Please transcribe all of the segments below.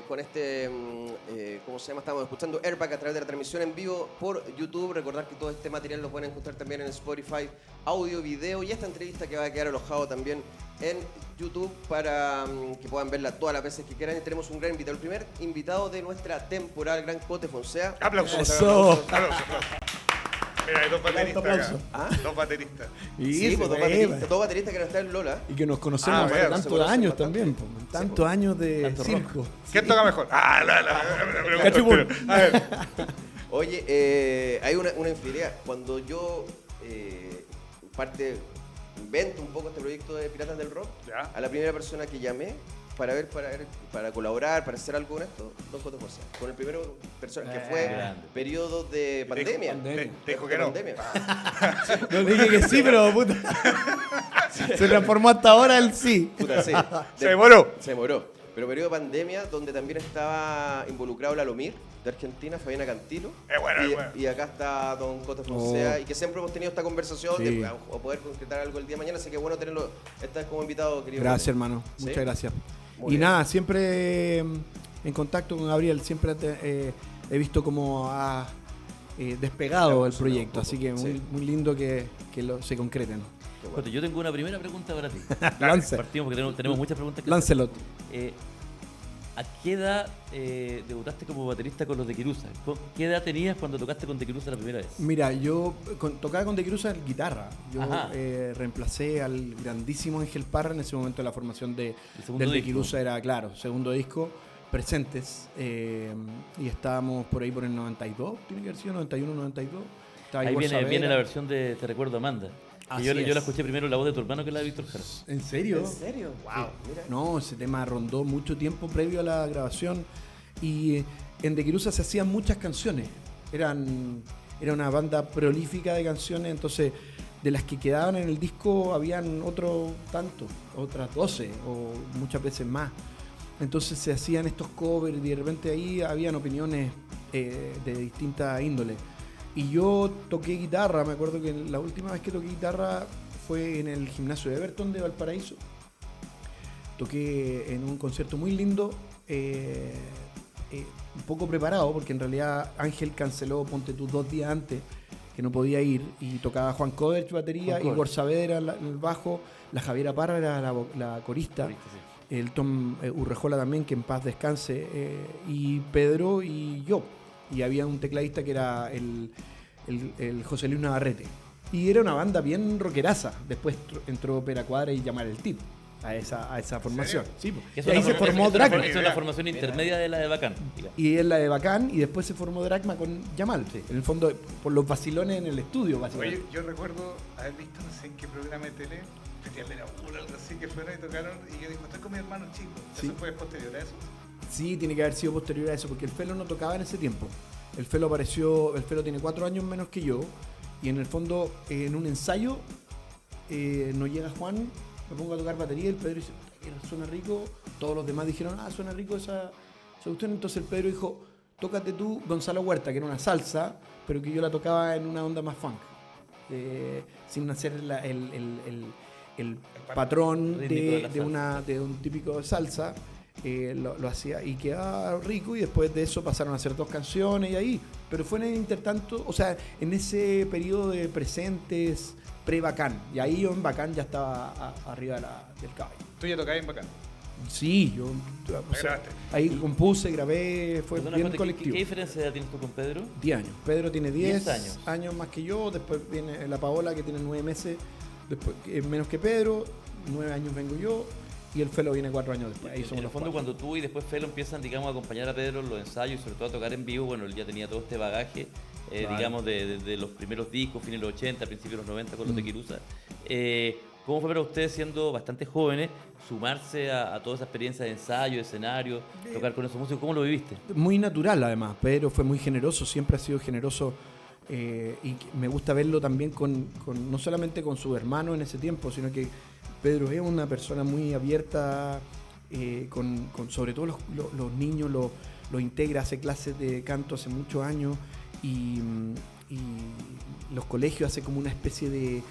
con este, ¿cómo se llama? Estamos escuchando Airbag a través de la transmisión en vivo por YouTube. Recordar que todo este material lo pueden encontrar también en Spotify, audio, video y esta entrevista que va a quedar alojado también en YouTube para que puedan verla todas las veces que quieran. Y tenemos un gran invitado, el primer invitado de nuestra temporada, el gran Cote Fonsea. ¡Aplausos! Eso. ¡Aplausos! Mira, hay dos bateristas acá. ¿Ah? Dos bateristas. Sí, pues, dos bateristas que no están en Lola. Y que nos conocemos hace vean, tantos conocen años bastante. también. Tantos años de circo. ¿Quién toca mejor? La Cachipún. A ver. Oye, hay una infidelidad. Cuando yo invento un poco este proyecto de Piratas del Rock, Ya. a la primera persona que llamé para colaborar, para hacer algo con esto, Don Cote José. Con el primero persona que fue grande. periodo de pandemia. Te dijo que no. Pandemia. No dije que sí, pero puta. Se transformó hasta ahora el sí. Puta, sí. Se demoró. Se demoró. Pero periodo de pandemia, donde también estaba involucrado Lalomir, de Argentina, Fabiana Cantilo. Bueno, y, bueno. y acá está Don Cote Fonsea, y que siempre hemos tenido esta conversación Sí. de o poder concretar algo el día de mañana, así que bueno tenerlo esta vez como invitado, querido. Gracias, hermano. ¿Sí? Muchas gracias. Muy Y bien. nada, siempre en contacto con Gabriel, siempre he visto cómo ha despegado el proyecto, así que muy, Sí. muy lindo que se concreten. Qué bueno. Cote, yo tengo una primera pregunta para ti. Lance, Partimos porque tenemos muchas preguntas que Lancelot. hacer. ¿A qué edad debutaste como baterista con los de Quirusa? ¿Qué edad tenías cuando tocaste con de Quirusa la primera vez? Mira, yo tocaba con De Cruz en guitarra. Yo Ajá. reemplacé al grandísimo Ángel Parra en ese momento de la formación El segundo del De disco. Quirusa era, claro, segundo disco, Presentes. Y estábamos por ahí por el 92, tiene que haber sido 91, 92. Estaba Ahí Igor viene Saavedra. la versión de Te recuerdo, Amanda. Que Así yo la es. escuché primero en la voz de tu hermano que la de Víctor Jara. ¿En serio? ¿En serio? Wow, mira. No, ese tema rondó mucho tiempo previo a la grabación y en De Quirusa se hacían muchas canciones. Era una banda prolífica de canciones, entonces de las que quedaban en el disco habían otras 12 o muchas veces más. Entonces se hacían estos covers y de repente ahí habían opiniones de distinta índole. Y yo toqué guitarra, me acuerdo que la última vez que toqué guitarra fue en el gimnasio de Everton de Valparaíso. Toqué en un concierto muy lindo, un poco preparado, porque en realidad Ángel canceló, ponte tú, 2 días antes, que no podía ir, y tocaba Juan Coderch batería, Juan Coderch. Igor Saavedra en el bajo, la Javiera Parra era la corista, Corista, sí. el Tom Urrejola también, que en paz descanse, y Pedro y yo. Y había un tecladista que era el José Luis Navarrete. Y era una banda bien rockeraza. Después entró Pera Cuadra y Llamar el Tip a esa formación. Sí, pues. Es Y ahí una se forma- formó es una Dracma. forma- Es una formación intermedia de la de Bacán. digamos. Y es la de Bacán, y después se formó Dracma con Yamal. En el fondo, por los vacilones en el estudio, básicamente. Oye, yo recuerdo haber visto, no sé en qué programa de tele, Festival de la Ula, algo así, que fueron y tocaron, y yo digo, estoy con mi hermano chico. Sí. ¿Eso fue posterior a eso? Sí, tiene que haber sido posterior a eso, porque el Felo no tocaba en ese tiempo. El Felo tiene 4 años menos que yo, y en el fondo, en un ensayo, nos llega Juan, me pongo a tocar batería, y el Pedro dice, suena rico, todos los demás dijeron, suena rico esa cuestión, entonces el Pedro dijo, tócate tú Gonzalo Huerta, que era una salsa, pero que yo la tocaba en una onda más funk, sin hacer el patrón Rítmico de la de un típico salsa. Lo hacía y quedaba rico, y después de eso pasaron a hacer 2 canciones y ahí, pero fue en el intertanto, o sea, en ese periodo de Presentes pre-Bacán, y ahí yo en Bacán ya estaba arriba del caballo. Tú ya tocabas en Bacán. Sí, yo grabaste. ahí compuse, grabé, fue Perdona, bien Cote, colectivo. ¿qué diferencia de edad tienes tú con Pedro? 10 años. Pedro tiene 10 10 años más que yo, después viene la Paola que tiene 9 meses, después menos que Pedro, 9 años vengo yo, y el Felo viene 4 años después. Ahí somos En el los fondo, 4. cuando tú y después Felo empiezan, digamos, a acompañar a Pedro en los ensayos y sobre todo a tocar en vivo, bueno, él ya tenía todo este bagaje, digamos, de los primeros discos, fines de los 80, principios de los 90 con los de Quirusa. ¿Cómo fue para ustedes, siendo bastante jóvenes, sumarse a toda esa experiencia de ensayo, de escenario, tocar con esos músicos? ¿Cómo lo viviste? Muy natural, además. Pedro fue muy generoso, siempre ha sido generoso, y me gusta verlo también no solamente con su hermano en ese tiempo, sino que Pedro es una persona muy abierta, sobre todo los niños, lo integra, hace clases de canto hace muchos años, y los colegios hace como una especie de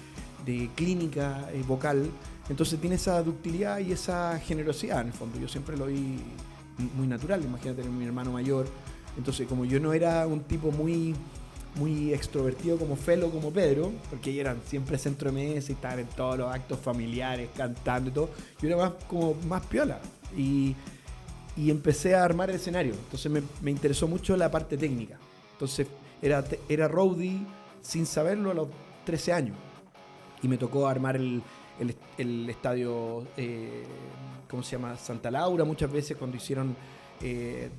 clínica vocal. Entonces tiene esa ductilidad y esa generosidad, en el fondo. Yo siempre lo vi muy natural. Imagínate tener mi hermano mayor. Entonces, como yo no era un tipo muy extrovertido como Felo, como Pedro, porque ellos eran siempre centro de mesa y estaban en todos los actos familiares, cantando y todo, yo era más piola. Y empecé a armar el escenario. Entonces me interesó mucho la parte técnica. Entonces era roadie sin saberlo a los 13 años. Y me tocó armar el estadio, ¿cómo se llama? Santa Laura, muchas veces cuando hicieron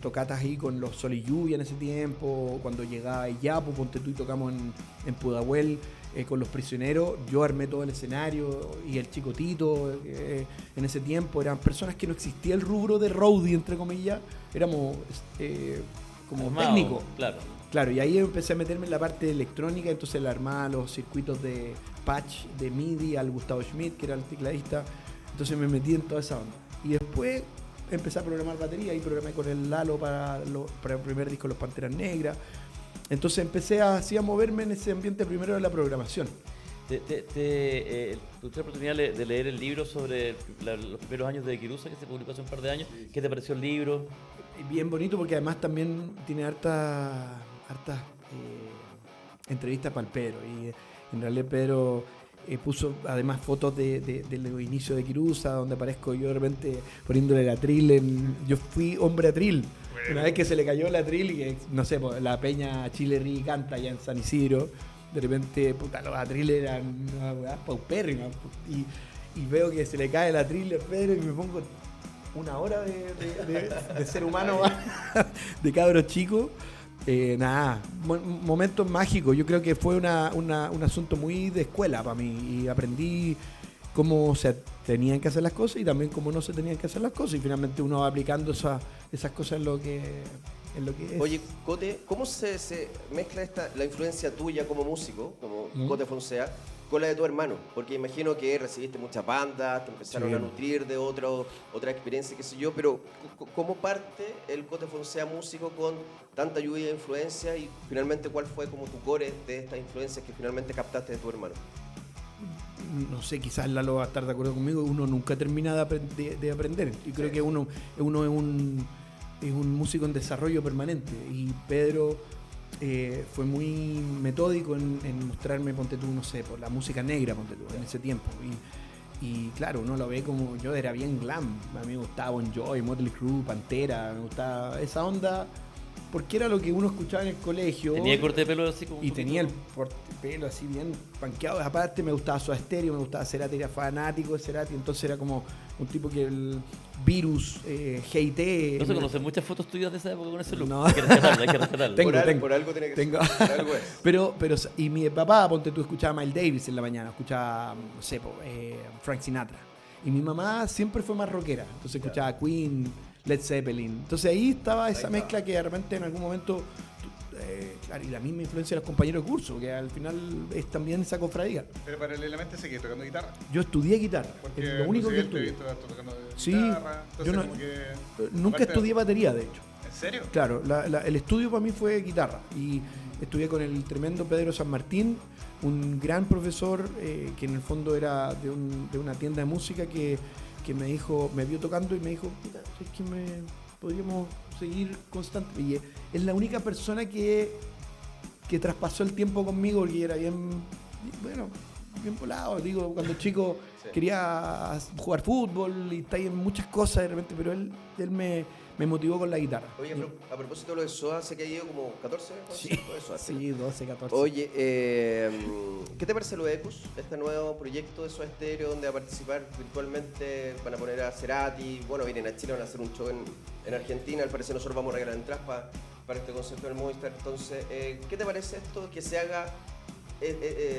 tocatas ahí con los Sol y Lluvia en ese tiempo, cuando llegaba Iyapu, ponte tú, y tocamos en Pudahuel con Los Prisioneros. Yo armé todo el escenario y el Chico Tito en ese tiempo eran personas que no existía el rubro de roadie, entre comillas, éramos como técnicos. Claro, y ahí empecé a meterme en la parte electrónica, entonces le armaba los circuitos de patch de MIDI al Gustavo Schmidt, que era el tecladista, entonces me metí en toda esa onda. Y después empecé a programar batería y programé con el Lalo para el primer disco Los Panteras Negras. Entonces empecé así a moverme en ese ambiente primero de la programación. ¿Tuviste la oportunidad de leer el libro sobre los primeros años de Kirusa, que se publicó hace un par de años? ¿Qué te pareció el libro? Bien bonito, porque además también tiene hartas entrevistas para el Pedro. Y en realidad Pedro puso además fotos de los inicios de Kirusa, donde aparezco yo de repente poniéndole el atril. Yo fui hombre atril. Una vez que se le cayó el atril, y que, no sé, la peña Chile Rí canta allá en San Isidro, de repente, puta, los atriles eran una weá paupérrima. Y veo que se le cae el atril a Pedro y me pongo una hora de ser humano de cabros chicos. Momentos mágicos. Yo creo que fue un asunto muy de escuela para mí, y aprendí cómo se tenían que hacer las cosas y también cómo no se tenían que hacer las cosas, y finalmente uno va aplicando esas cosas en lo que es. Oye, Cote, ¿cómo se mezcla la influencia tuya como músico, como Cote Fonsea, con la de tu hermano? Porque imagino que recibiste muchas bandas, te empezaron a nutrir de otra experiencia, qué sé yo, pero ¿cómo parte el Cote Fonsea músico con tanta lluvia de influencia, y finalmente cuál fue como tu core de estas influencias que finalmente captaste de tu hermano? No sé, quizás Lalo va a estar de acuerdo conmigo, uno nunca termina de aprender. Y creo que uno es un músico en desarrollo permanente, y Pedro fue muy metódico en mostrarme, ponte tú, no sé, por la música negra, ponte tú, en ese tiempo. Y claro, uno lo ve como, yo era bien glam, a mí me gustaba Bon Jovi, Motley Crue, Pantera, me gustaba esa onda, porque era lo que uno escuchaba en el colegio. Tenía el corte de pelo así como... Y tenía el corte de pelo así bien panqueado. Aparte me gustaba Soda Stereo, me gustaba Cerati, era fanático de Cerati. Entonces era como un tipo que el Virus, G.I.T. No se conocen muchas fotos tuyas de esa época con ese look. No. Hay que rescatarlo. Por algo tiene que ser. Por algo es. Pero, y mi papá, ponte tú, escuchaba Miles Davis en la mañana, escuchaba, no sé, Frank Sinatra. Y mi mamá siempre fue más rockera, entonces escuchaba Queen, Led Zeppelin. Entonces ahí estaba esa mezcla que de repente en algún momento, claro, y la misma influencia de los compañeros de curso, que al final es también esa cofradía. Pero paralelamente seguí tocando guitarra. Yo estudié guitarra, Porque es lo único que estudié. Tocando Sí, guitarra, yo no, como que nunca estudié batería, de hecho. ¿En serio? Claro, el estudio para mí fue guitarra, y estudié con el tremendo Pedro San Martín, un gran profesor que en el fondo era de una tienda de música que me dijo, me vio tocando y me dijo, es que podríamos seguir constante. Y es la única persona que traspasó el tiempo conmigo, porque era bien volado. Digo, cuando chico quería jugar fútbol y está ahí en muchas cosas de repente, pero él me motivó con la guitarra. Oye, a propósito de lo de Soda, sé que ha ido como 14 veces. Sí, 12, 14. Oye, ¿qué te parece lo de Ecus? Este nuevo proyecto de Soda Stereo, donde va a participar virtualmente, van a poner a Cerati, bueno, vienen a Chile, van a hacer un show en Argentina, al parecer nosotros vamos a regalar entradas para este concierto del Movistar. Entonces, ¿qué te parece esto que se haga?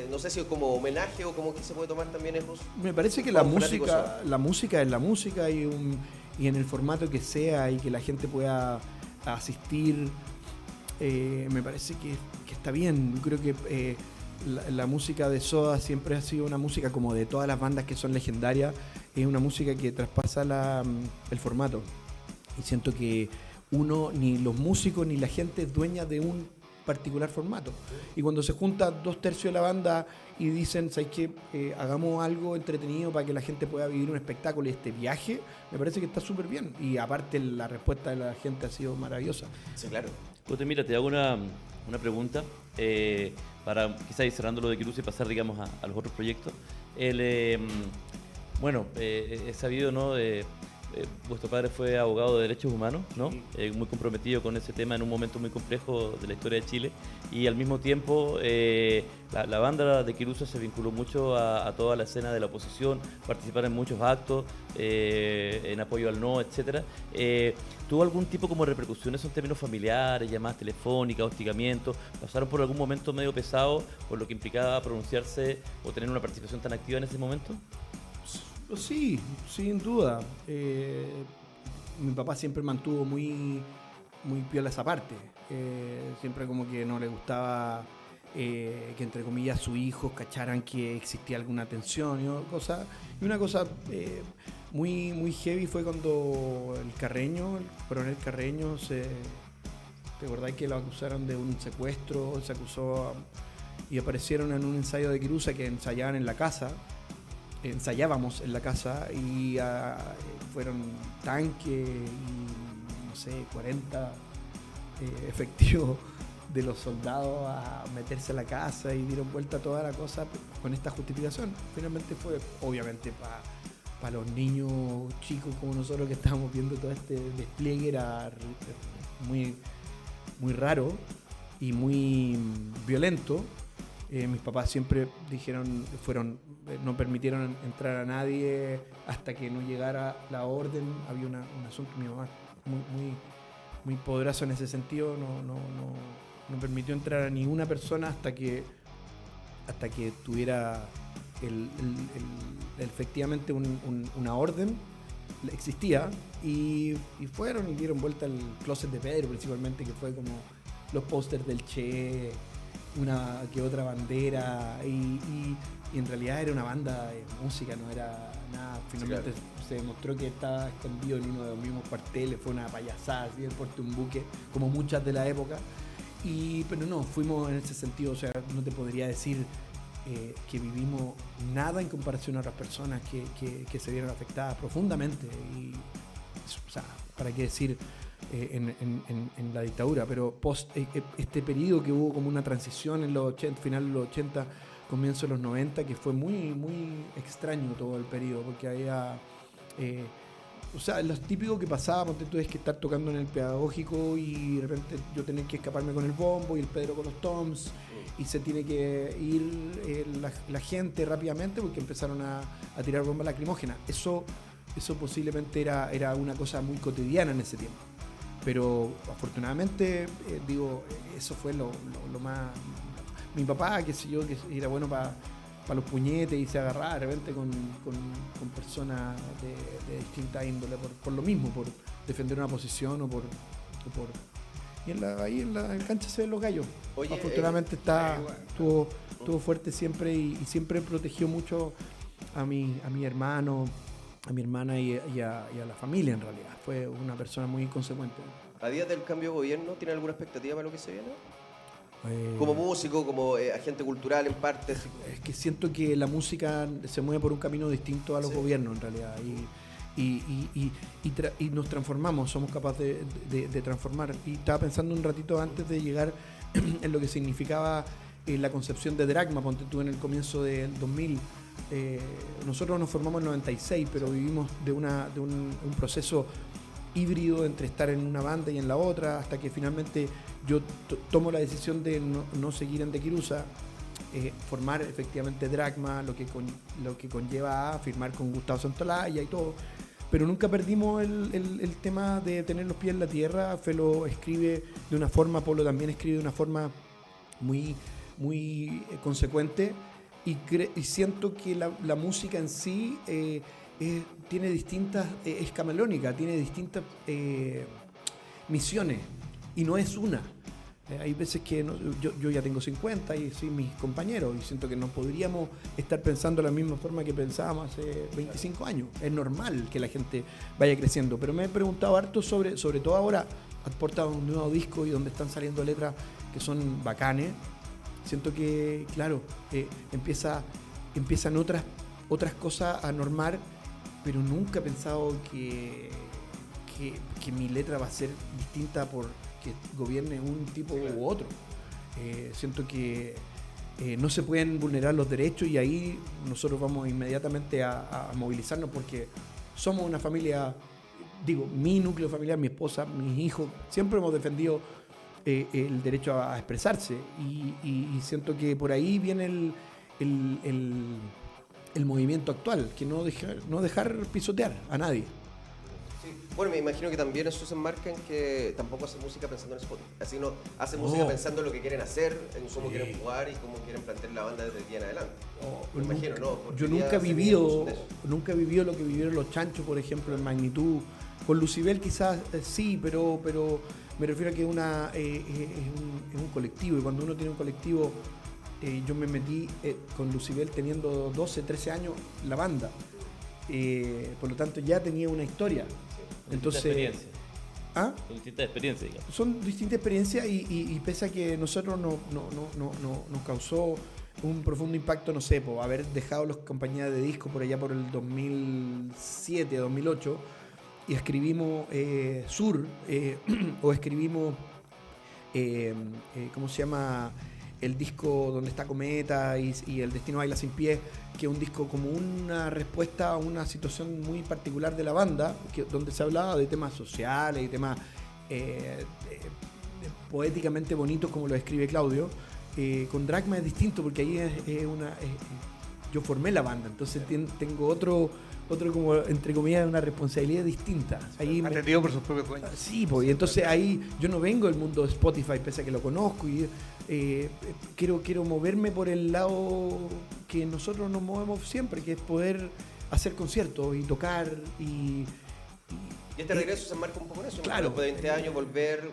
No sé si como homenaje o como que se puede tomar también Ecus. Me parece que la música es la música, y en el formato que sea, y que la gente pueda asistir, me parece que está bien. Yo creo que la música de Soda siempre ha sido una música, como de todas las bandas que son legendarias, es una música que traspasa el formato, y siento que ni los músicos ni la gente es dueña de un particular formato. Y cuando se junta 2/3 de la banda y dicen, ¿sabes qué? Hagamos algo entretenido para que la gente pueda vivir un espectáculo y este viaje, me parece que está súper bien. Y aparte la respuesta de la gente ha sido maravillosa. Sí, claro. Cote, mira, te hago una pregunta para quizás ir cerrando lo de Kirusa y pasar, digamos, a los otros proyectos. Bueno, he sabido, ¿no? Vuestro padre fue abogado de derechos humanos, ¿no? Muy comprometido con ese tema en un momento muy complejo de la historia de Chile, y al mismo tiempo la banda de Kirusa se vinculó mucho a toda la escena de la oposición, participar en muchos actos en apoyo al no, etcétera. ¿Tuvo algún tipo como de repercusiones en términos familiares, llamadas telefónicas, hostigamientos? ¿Pasaron por algún momento medio pesado por lo que implicaba pronunciarse o tener una participación tan activa en ese momento? Sí, sin duda. Mi papá siempre mantuvo muy piola esa parte. Siempre como que no le gustaba que, entre comillas, sus hijos cacharan que existía alguna tensión y una cosa muy heavy fue cuando el coronel Carreño, ¿te acordás que lo acusaron de un secuestro? Se acusó y aparecieron en un ensayo de Kirusa que ensayábamos en la casa y fueron tanques y no sé, 40 efectivos de los soldados a meterse a la casa y dieron vuelta toda la cosa con esta justificación. Finalmente fue, obviamente, para los niños chicos como nosotros que estábamos viendo todo este despliegue, era muy, muy raro y muy violento. Mis papás siempre no permitieron entrar a nadie hasta que no llegara la orden. Había un asunto, mi mamá muy poderosa en ese sentido, no permitió entrar a ninguna persona hasta que tuviera efectivamente una orden, existía, y fueron y dieron vuelta al closet de Pedro principalmente, que fue como los pósters del Che, una que otra bandera, y en realidad era una banda de música, no era nada. Finalmente se demostró que estaba escondido en uno de los mismos cuarteles, fue una payasada, así, el porte un buque, como muchas de la época. Pero no, fuimos en ese sentido, o sea, no te podría decir que vivimos nada en comparación a otras personas que se vieron afectadas profundamente. Y, o sea, ¿para qué decir en la dictadura? Pero este periodo que hubo como una transición en los 80, final de los 80, comienzo de los 90, que fue muy extraño todo el periodo, porque había... o sea, lo típico que pasaba, ponte tú, es que estar tocando en el pedagógico y de repente yo tener que escaparme con el bombo y el Pedro con los toms, y se tiene que ir la gente rápidamente porque empezaron a tirar bombas lacrimógenas. Eso posiblemente era una cosa muy cotidiana en ese tiempo. Pero afortunadamente, eso fue lo más... Mi papá, qué sé yo, que era bueno para los puñetes y se agarraba de repente con personas de distinta índole por lo mismo, por defender una posición o por y ahí en la cancha se ven los gallos. Oye, afortunadamente estuvo fuerte siempre y siempre protegió mucho a mi hermano, a mi hermana y a la familia. En realidad fue una persona muy consecuente. ¿A día del cambio de gobierno tiene alguna expectativa para lo que se viene? Como músico, como agente cultural en parte. Es que siento que la música se mueve por un camino distinto a los gobiernos en realidad, y nos transformamos, somos capaces de transformar. Y estaba pensando un ratito antes de llegar en lo que significaba la concepción de Dragma, ponte tú, en el comienzo del 2000. Nosotros nos formamos en el 96, pero vivimos de un proceso híbrido entre estar en una banda y en la otra, hasta que finalmente yo tomo la decisión de no seguir en De Kirusa, formar efectivamente Dragma, lo que conlleva a firmar con Gustavo Santolaya y todo, pero nunca perdimos el tema de tener los pies en la tierra. Felo escribe de una forma, Polo también escribe de una forma muy consecuente, y siento que la música en sí tiene distintas, es camaleónica, tiene distintas misiones, y no es una. Hay veces que yo ya tengo 50 y soy mis compañeros, y siento que no podríamos estar pensando de la misma forma que pensábamos hace 25 años. Es normal que la gente vaya creciendo, pero me he preguntado harto sobre todo ahora. Has portado un nuevo disco y donde están saliendo letras que que son bacanes, siento que, claro, empiezan otras cosas a normar, pero nunca he pensado que mi letra va a ser distinta porque gobierne un tipo u otro. Siento que no se pueden vulnerar los derechos y ahí nosotros vamos inmediatamente a movilizarnos porque somos una familia, digo, mi núcleo familiar, mi esposa, mis hijos, siempre hemos defendido el derecho a expresarse y siento que por ahí viene el movimiento actual, que no dejar pisotear a nadie. Sí. Bueno, me imagino que también eso se enmarca en que tampoco hace música pensando en Spotify. Así no hace música pensando en lo que quieren hacer, en cómo quieren jugar y cómo quieren plantear la banda desde el día en adelante. Me imagino, ¿no? Porque Yo nunca he vivido lo que vivieron los Chanchos, por ejemplo, en magnitud. Con Lucibel quizás sí, pero me refiero a que es un colectivo y cuando uno tiene un colectivo, yo me metí con Lucibel teniendo 12, 13 años la banda. Por lo tanto ya tenía una historia. Entonces, ¿ah? Son distintas experiencias, digamos. Son distintas experiencias y pese a que nosotros nos causó un profundo impacto, no sé, por haber dejado las compañías de disco por allá por el 2007, 2008 y escribimos Sur o escribimos ¿cómo se llama? El disco donde está Cometa y El Destino Baila Sin Pies, que es un disco como una respuesta a una situación muy particular de la banda, donde se hablaba de temas sociales y temas poéticamente bonitos como lo describe Claudio. Con Dragma es distinto porque ahí yo formé la banda, entonces tengo otro como, entre comillas, una responsabilidad distinta. Atendido por sus propios dueños. Sí, pues, y entonces ahí yo no vengo del mundo de Spotify, pese a que lo conozco, y quiero moverme por el lado que nosotros nos movemos siempre, que es poder hacer conciertos y tocar y este regreso se enmarca un poco en eso. Claro. Después de 20 años volver.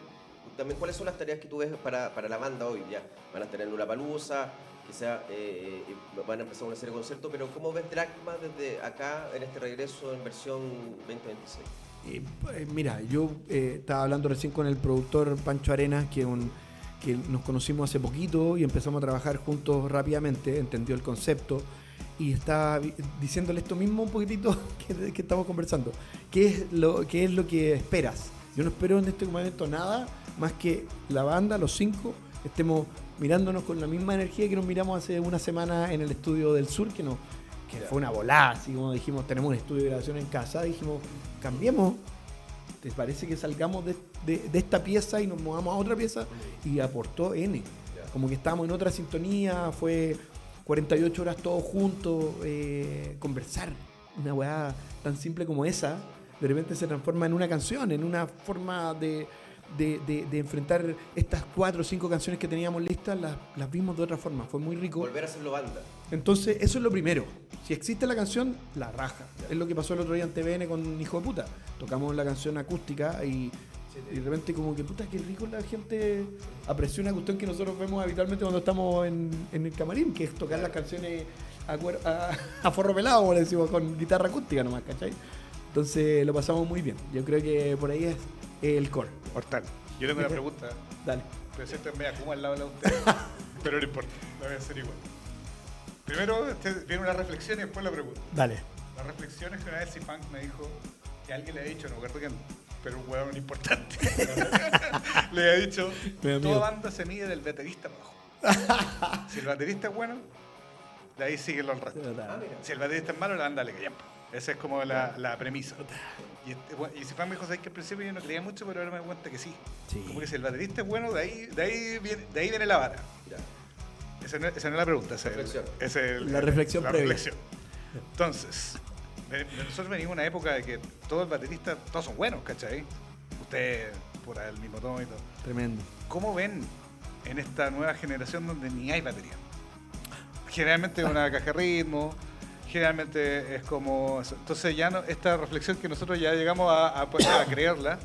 También, ¿cuáles son las tareas que tú ves para la banda hoy? Ya van a tener Lollapalooza, quizá van a empezar una serie de conciertos, pero ¿cómo ves Dragma desde acá en este regreso en versión 2026? Mira, yo estaba hablando recién con el productor Pancho Arenas, que nos conocimos hace poquito y empezamos a trabajar juntos rápidamente, entendió el concepto y está diciéndole esto mismo un poquitito que estamos conversando. ¿Qué es lo que esperas? Yo no espero en este momento nada más que la banda, los 5, estemos mirándonos con la misma energía que nos miramos hace una semana en el estudio del Sur, que fue una volada, así como dijimos, tenemos un estudio de grabación en casa, dijimos, cambiemos, ¿te parece que salgamos de esta pieza y nos movamos a otra pieza? Y aportó N, como que estábamos en otra sintonía, fue 48 horas todos juntos, conversar, una weá tan simple como esa, de repente se transforma en una canción, en una forma de enfrentar estas 4 o 5 canciones que teníamos listas, las vimos de otra forma, fue muy rico. Volver a hacerlo banda. Entonces, eso es lo primero. Si existe la canción, la raja. Es lo que pasó el otro día en TVN con Hijo de Puta. Tocamos la canción acústica y de repente como que, puta, qué rico la gente apreció una cuestión que nosotros vemos habitualmente cuando estamos en el camarín, que es tocar las canciones a forro pelado, como le decimos, con guitarra acústica nomás, ¿cachai? Entonces lo pasamos muy bien. Yo creo que por ahí es el core. Mortal. Yo tengo una pregunta. Dale. Pero si esto es media kuma al lado de ustedes. Pero no importa, lo voy a hacer igual. Primero viene una reflexión y después la pregunta. Dale. La reflexión es que una vez C-Funk me dijo que alguien le había dicho, no recuerdo quién, pero un huevón importante. Le había dicho, toda banda se mide del baterista para abajo. Si el baterista es bueno, de ahí siguen los restos. Si el baterista es malo, la banda le callampa. Esa es como la premisa. Y C-Funk me dijo, ¿sabes que al principio yo no creía mucho, pero ahora me doy cuenta que sí? Como que si el baterista es bueno, de ahí viene la vara. Ya. Esa no es la pregunta, esa es la reflexión previa. Reflexión. Entonces, nosotros venimos de una época de que todos los bateristas, todos son buenos, ¿cachai? Usted, por el mismo tono y todo. Tremendo. ¿Cómo ven en esta nueva generación donde ni hay batería? Generalmente es una caja de ritmo, generalmente es como... Entonces ya no, esta reflexión que nosotros ya llegamos a creerla,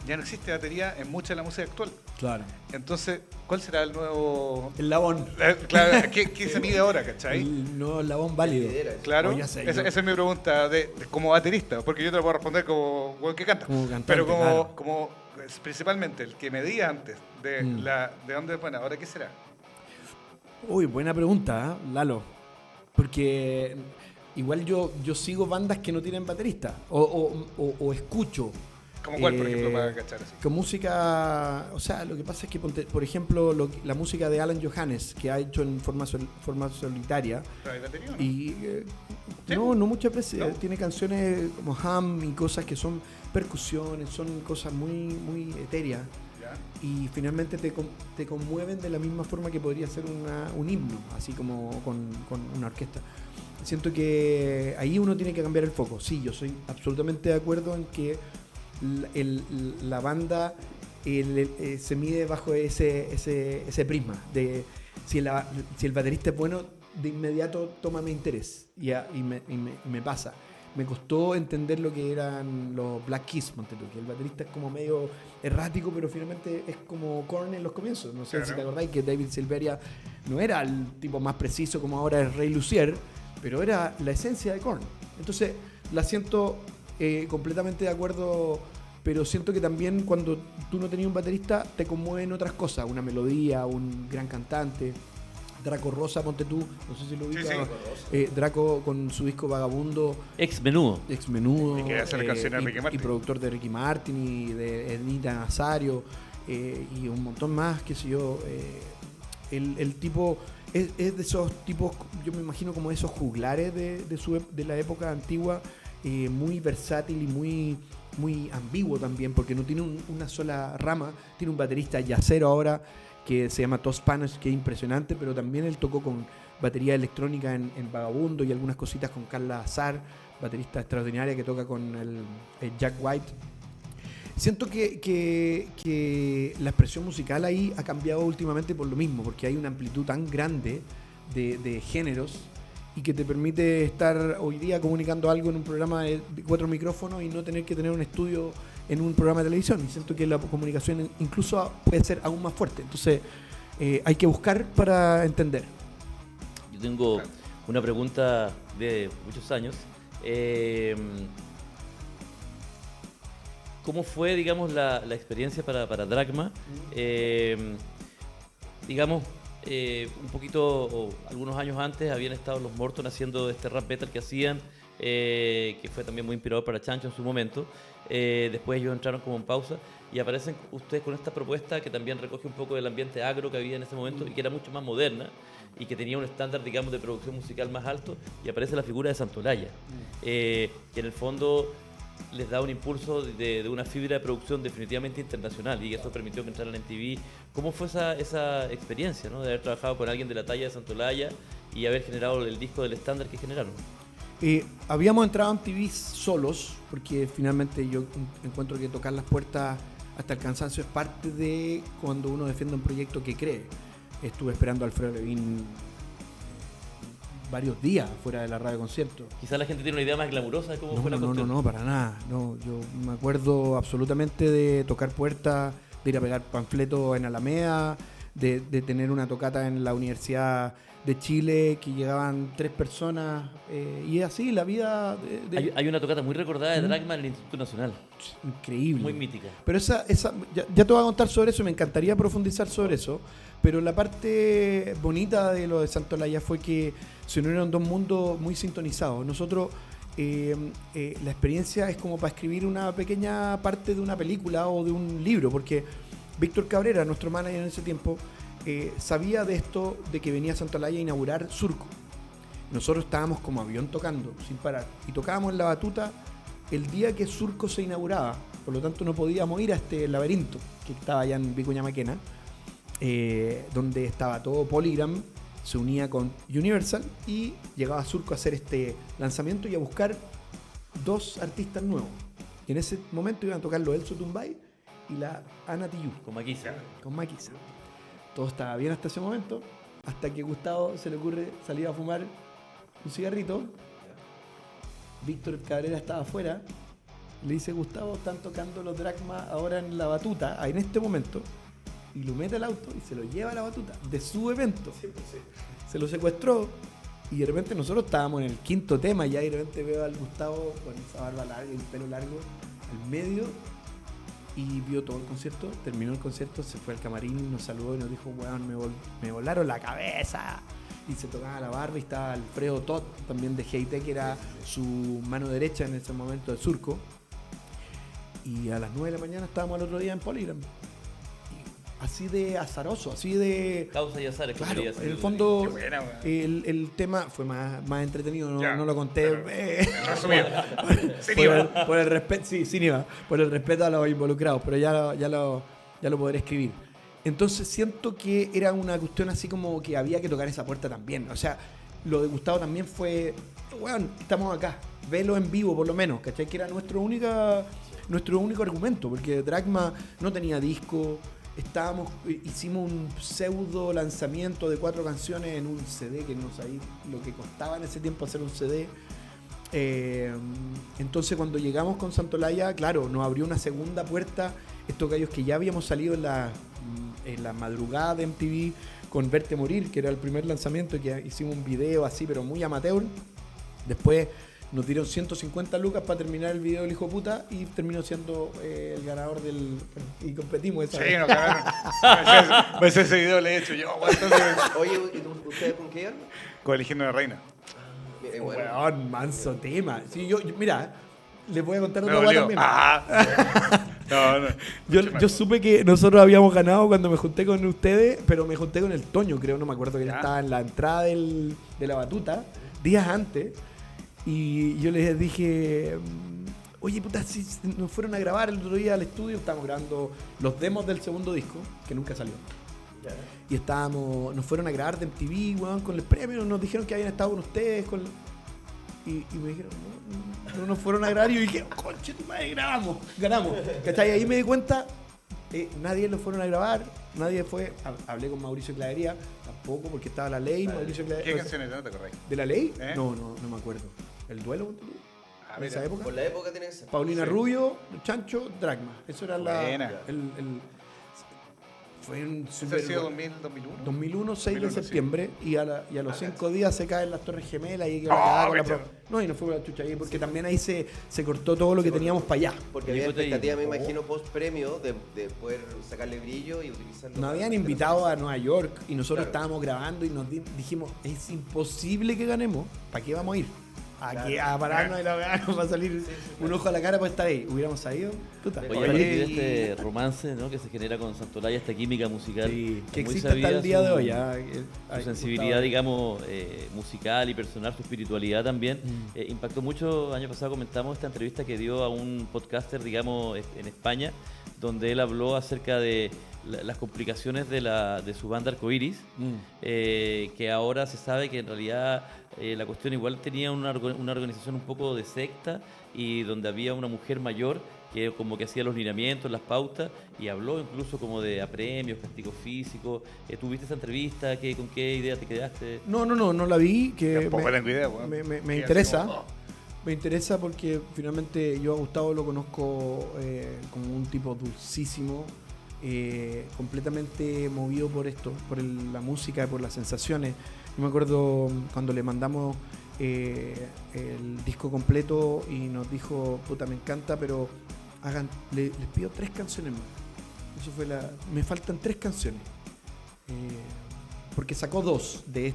ya no existe batería en mucha de la música actual. Claro. Entonces, ¿cuál será el nuevo...? El labón. Claro, ¿qué se mide ahora, cachai? El nuevo labón válido. Claro, esa es mi pregunta como baterista, porque yo te lo puedo responder como que canta. Como cantante, pero claro. como principalmente el que medía antes, de dónde, bueno, ahora qué será. Uy, buena pregunta, Lalo. Porque igual yo sigo bandas que no tienen baterista. O escucho. ¿Como cuál, por ejemplo, para cachar así? Con música, o sea, lo que pasa es que, por ejemplo, la música de Alan Johannes, que ha hecho en forma solitaria. ¿Pero hay batería o no? Y ¿Sí? no muchas veces. ¿No? Tiene canciones como Ham y cosas que son percusiones, son cosas muy, muy etéreas. Ya. Y finalmente te conmueven de la misma forma que podría ser un himno, así como con una orquesta. Siento que ahí uno tiene que cambiar el foco. Sí, yo soy absolutamente de acuerdo en que la banda se mide bajo ese prisma de si el baterista es bueno, de inmediato toma mi interés y me pasa. Me costó entender lo que eran los Black Keys, ponte tú, que el baterista es como medio errático, pero finalmente es como Korn en los comienzos. No sé Claro. si te acordáis que David Silveria no era el tipo más preciso como ahora es Ray Lucier, pero era la esencia de Korn. Entonces la siento completamente de acuerdo, pero siento que también cuando tú no tenías un baterista te conmueven otras cosas, una melodía, un gran cantante. Draco Rosa, ponte tú, no sé si lo ubicas. Sí. Draco con su disco Vagabundo, Ex Menudo. ex Menudo, Y que hace las canciones de Ricky Martin. y productor de Ricky Martin y de Ednita Nazario y un montón más, qué sé yo. El tipo es de esos tipos, yo me imagino como esos juglares de la época antigua, muy versátil y muy ambiguo también, porque no tiene una sola rama. Tiene un baterista yacero ahora que se llama Todd Spanish, que es impresionante, pero también él tocó con batería electrónica en Vagabundo y algunas cositas con Carla Azar, baterista extraordinaria que toca con el Jack White. Siento que la expresión musical ahí ha cambiado últimamente por lo mismo, porque hay una amplitud tan grande de géneros y que te permite estar hoy día comunicando algo en un programa de 4 micrófonos y no tener que tener un estudio en un programa de televisión. Y siento que la comunicación incluso puede ser aún más fuerte. Entonces hay que buscar para entender. Yo tengo una pregunta de muchos años. ¿Cómo fue, digamos, la experiencia para Dragma? Digamos, un poquito, o algunos años antes, habían estado los Morton haciendo este rap metal que hacían, que fue también muy inspirador para Chancho en su momento. Después ellos entraron como en pausa y aparecen ustedes con esta propuesta que también recoge un poco del ambiente agro que había en ese momento y que era mucho más moderna y que tenía un estándar, digamos, de producción musical más alto, y aparece la figura de Santolaya, que en el fondo les da un impulso de una fibra de producción definitivamente internacional, y eso permitió que entraran en MTV. ¿Cómo fue esa experiencia, ¿no? De haber trabajado con alguien de la talla de Santolaya y haber generado el disco del estándar que generaron? Habíamos entrado en MTV solos, porque finalmente yo encuentro que tocar las puertas hasta el cansancio es parte de cuando uno defiende un proyecto que cree. Estuve esperando a Alfredo Levin varios días fuera de la radio concierto. Quizás la gente tiene una idea más glamurosa de cómo fue la cuestión. No, para nada. No, yo me acuerdo absolutamente de tocar puertas, de ir a pegar panfletos en Alameda, de tener una tocata en la Universidad de Chile que llegaban 3 personas, y así la vida Hay una tocata muy recordada de Dragma en el Instituto Nacional. Increíble. Muy mítica. Pero ya te voy a contar sobre eso y me encantaría profundizar sobre eso. Pero la parte bonita de lo de Santolaya fue que se unieron 2 mundos muy sintonizados. Nosotros, la experiencia es como para escribir una pequeña parte de una película o de un libro, porque Víctor Cabrera, nuestro manager en ese tiempo, sabía de esto, de que venía Santolaya a inaugurar Surco. Nosotros estábamos como avión tocando, sin parar, y tocábamos en la batuta el día que Surco se inauguraba. Por lo tanto no podíamos ir a este laberinto que estaba allá en Vicuña Maquena, donde estaba todo Polygram, se unía con Universal y llegaba a Surco a hacer este lanzamiento y a buscar 2 artistas nuevos. Y en ese momento iban a tocar los Elso Tumbay y la Ana Tijoux. Con Maquisa. Con Maquisa. Todo estaba bien hasta ese momento, hasta que Gustavo se le ocurre salir a fumar un cigarrito. Víctor Cabrera estaba afuera. Le dice: Gustavo, están tocando los Dragma ahora en la batuta, en este momento. Y lo mete al auto y se lo lleva a la batuta de su evento. Sí. Se lo secuestró y de repente nosotros estábamos en el 5.º tema ya, y de repente veo al Gustavo con esa barba larga y el pelo largo al medio, y vio todo el concierto, terminó el concierto, se fue al camarín, nos saludó y nos dijo, weón, me volaron la cabeza. Y se tocaba la barba y estaba Alfredo Todd, también de GIT, que era su mano derecha en ese momento de Surco. Y a las 9 de la mañana estábamos al otro día en Polygram. Así de azaroso, así de... Causa y azares. Claro, en el fondo el tema fue más entretenido, no lo conté. Por el respeto, sí, sin IVA, por el respeto a los involucrados, pero ya lo podré escribir. Entonces siento que era una cuestión así como que había que tocar esa puerta también. O sea, lo de Gustavo también fue, bueno, estamos acá, velo en vivo por lo menos, ¿cachai? Que era nuestro único argumento, porque Dragma no tenía disco. Hicimos un pseudo lanzamiento de 4 canciones en un CD, que no sabía lo que costaba en ese tiempo hacer un CD. Entonces cuando llegamos con Santolaya, claro, nos abrió una segunda puerta estos gallos que ya habíamos salido en la madrugada de MTV con Verte Morir, que era el primer lanzamiento, que hicimos un video así pero muy amateur. Después nos dieron 150 lucas para terminar el video del hijo de puta y terminó siendo el ganador y competimos esa vez. Sí, no, claro. Pues ese video le he hecho yo. Oye, ¿y ustedes con qué iban? Con Eligiendo una Reina. Weón, manso tema. Sí, mira, les voy a contar otra cosa también. No. Yo supe que nosotros habíamos ganado cuando me junté con ustedes, pero me junté con el Toño, creo, no me acuerdo, que él estaba en la entrada de la batuta, días antes. Y yo les dije, oye, puta, si nos fueron a grabar el otro día al estudio, estábamos grabando los demos del segundo disco, que nunca salió. Y nos fueron a grabar de MTV, weón, con el premio, nos dijeron que habían estado con ustedes, y me dijeron, no nos fueron a grabar, y yo dije, conche tu madre, ganamos. ¿Cachai? Y ahí me di cuenta, nadie lo fueron a grabar, nadie fue, hablé con Mauricio Clavería, tampoco, porque estaba La Ley, Mauricio Clavería. ¿Qué canciones no te acordás? ¿De La Ley? No me acuerdo. ¿El duelo? ¿En esa época? Por la época tiene que ser. Paulina Rubio, Chancho, Dragma. Eso era fue en ¿Eso ha sido 2001? 2001, 6 de septiembre, sí. y a los 5 días se caen las Torres Gemelas y y nos fuimos a la chucha ahí, porque también ahí se cortó todo lo que teníamos para allá. Porque había expectativa, me imagino, post premio de poder sacarle brillo y utilizarlo. Nos habían invitado a Nueva York y nosotros estábamos grabando y nos dijimos, es imposible que ganemos, ¿para qué vamos a ir? A pararnos y la weá nos va a salir un ojo a la cara para estar ahí. Hubiéramos salido. Oye, este romance, ¿no?, que se genera con Santolaya, esta química musical. Sí, que existe hasta el día de hoy. Su sensibilidad, digamos, musical y personal, su espiritualidad también. Impactó mucho. El año pasado comentamos esta entrevista que dio a un podcaster, digamos, en España, donde él habló acerca de las complicaciones de su banda Arcoiris, que ahora se sabe que en realidad la cuestión igual tenía una organización un poco de secta, y donde había una mujer mayor que como que hacía los lineamientos, las pautas, y habló incluso como de apremios, castigos físicos. ¿Tuviste esa entrevista? ¿Con qué idea te quedaste? No la vi, que tampoco tengo idea, me interesa. Me interesa porque finalmente yo a Gustavo lo conozco como un tipo dulcísimo, completamente movido por esto, por la música, por las sensaciones. Yo me acuerdo cuando le mandamos el disco completo y nos dijo, puta, me encanta, pero les pido 3 canciones más. Eso fue me faltan 3 canciones. Porque sacó 2 de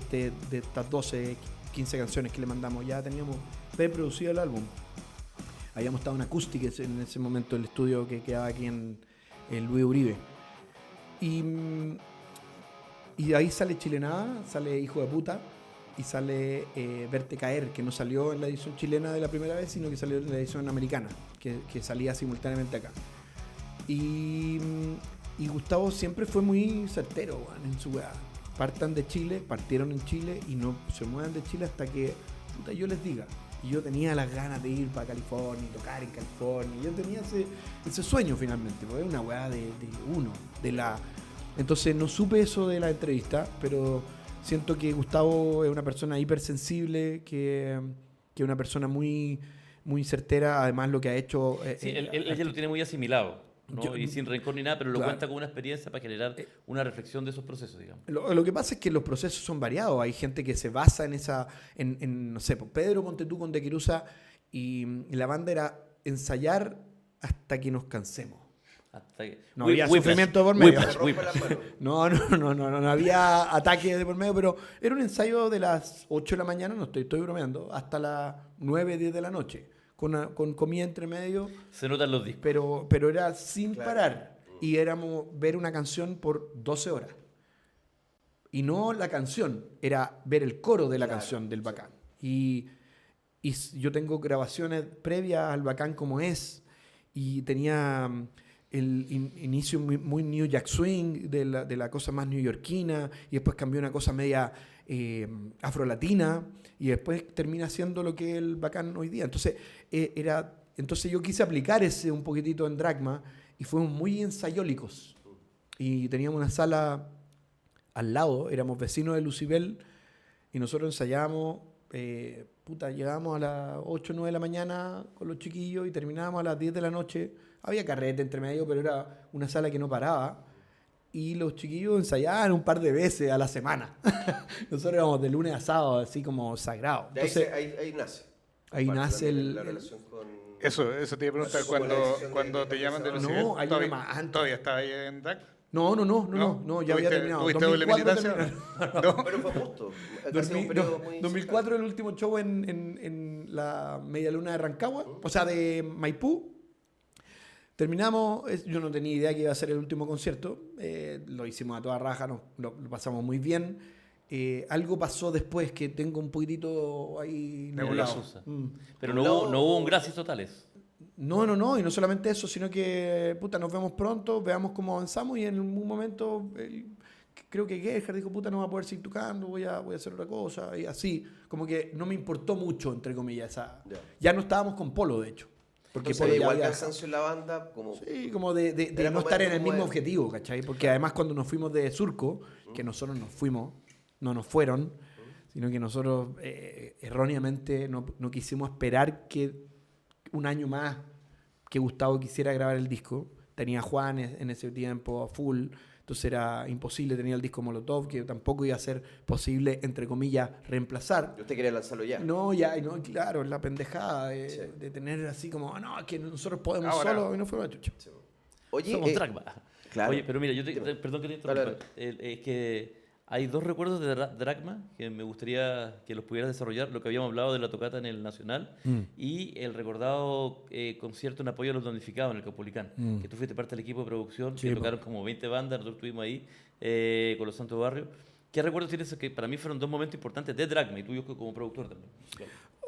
estas 12, 15 canciones que le mandamos. Ya teníamos preproducido el álbum. Habíamos estado en acústica en ese momento, el estudio que quedaba aquí en Luis Uribe. Y de ahí sale Chilenada, sale Hijo de Puta, y sale Verte Caer, que no salió en la edición chilena de la primera vez, sino que salió en la edición americana, que salía simultáneamente acá. Y Gustavo siempre fue muy certero, man, en su weá. Partieron en Chile y no se muevan de Chile hasta que yo les diga. Y yo tenía las ganas de ir para California y tocar en California. Yo tenía ese sueño finalmente, porque era una weá de uno, Entonces no supe eso de la entrevista, pero siento que Gustavo es una persona hipersensible, que es una persona muy, muy certera, además lo que ha hecho... Sí, ella lo tiene muy asimilado, ¿no? Y sin rencor ni nada, pero lo cuenta con una experiencia para generar una reflexión de esos procesos, digamos. Lo que pasa es que los procesos son variados. Hay gente que se basa en no sé, Pedro, ponte tú con De Quirusa, y la banda era ensayar hasta que nos cansemos. No había sufrimiento por medio. No había ataque de por medio, pero era un ensayo de las 8 de la mañana, no estoy bromeando, hasta las 9, 10 de la noche, con comida entre medio. Se notan los discos. Pero era sin parar, y éramos ver una canción por 12 horas. Y no la canción, era ver el coro de la canción del Bacán. Y yo tengo grabaciones previas al Bacán como es, y tenía el inicio muy New Jack Swing, de la cosa más neoyorquina, y después cambió una cosa media afrolatina, y después termina siendo lo que es el Bacán hoy día. Entonces, entonces yo quise aplicar ese un poquitito en Dragma, y fuimos muy ensayólicos. Y teníamos una sala al lado, éramos vecinos de Lucibel, y nosotros ensayábamos, llegábamos a las 8 o 9 de la mañana con los chiquillos y terminábamos a las 10 de la noche. Había carrete entre medio, pero era una sala que no paraba. Y los chiquillos ensayaban un par de veces a la semana. Nosotros íbamos de lunes a sábado, así como sagrado. Entonces, ahí nace. Ahí nace la relación con... Eso te iba a preguntar, cuando te llaman de Lucibel, no, hay una más antes. ¿Todavía estaba ahí en DAC? No, ya había terminado. ¿Tuviste doble militancia? No. Pero fue justo. 2004 el último show en la Media Luna de Rancagua, o sea, de Maipú. Terminamos, yo no tenía idea que iba a ser el último concierto, lo hicimos a toda raja, lo pasamos muy bien. Algo pasó después que tengo un poquitito ahí nebuloso. Pero no hubo un gracias totales. No, y no solamente eso, sino que, nos vemos pronto, veamos cómo avanzamos, y en un momento, creo que Gerhard dijo, no va a poder seguir tocando, voy a hacer otra cosa, y así, como que no me importó mucho, entre comillas, ya no estábamos con Polo, de hecho. Porque Polo igual cansancio en la banda, como... Sí, como de no estar en el mismo objetivo, ¿cachai? Porque además cuando nos fuimos de Surco, que nosotros nos fuimos, no nos fueron, sino que nosotros erróneamente no quisimos esperar que un año más que Gustavo quisiera grabar el disco. Tenía a Juan en ese tiempo a full, entonces era imposible. Tenía el disco Molotov, que tampoco iba a ser posible, entre comillas, reemplazar. ¿Y usted quería lanzarlo ya? No, claro, la pendejada de tener así como, que nosotros podemos solo, y no fue una chucha. Sí. Oye, somos Dragma. Claro. Oye, pero mira, perdón que te interrumpa. Claro. Es que hay dos recuerdos de Dragma que me gustaría que los pudieras desarrollar. Lo que habíamos hablado de la tocata en el Nacional y el recordado concierto en apoyo a los damnificados en el Caupolicán, que tú fuiste parte del equipo de producción, que tocaron como 20 bandas, nosotros estuvimos ahí con los Santos Barrios. ¿Qué recuerdos tienes? Que para mí fueron dos momentos importantes de Dragma y tuyo como productor también.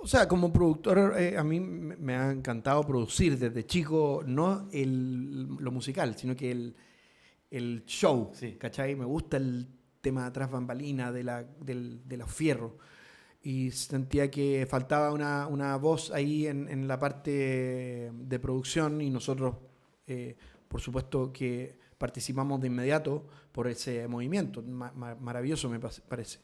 O sea, como productor, a mí me ha encantado producir desde chico, no lo musical, sino que el show, sí. ¿Cachai? Me gusta el tema tras bambalina de los fierros, y sentía que faltaba una voz ahí en la parte de producción, y nosotros por supuesto que participamos de inmediato por ese movimiento maravilloso, me parece.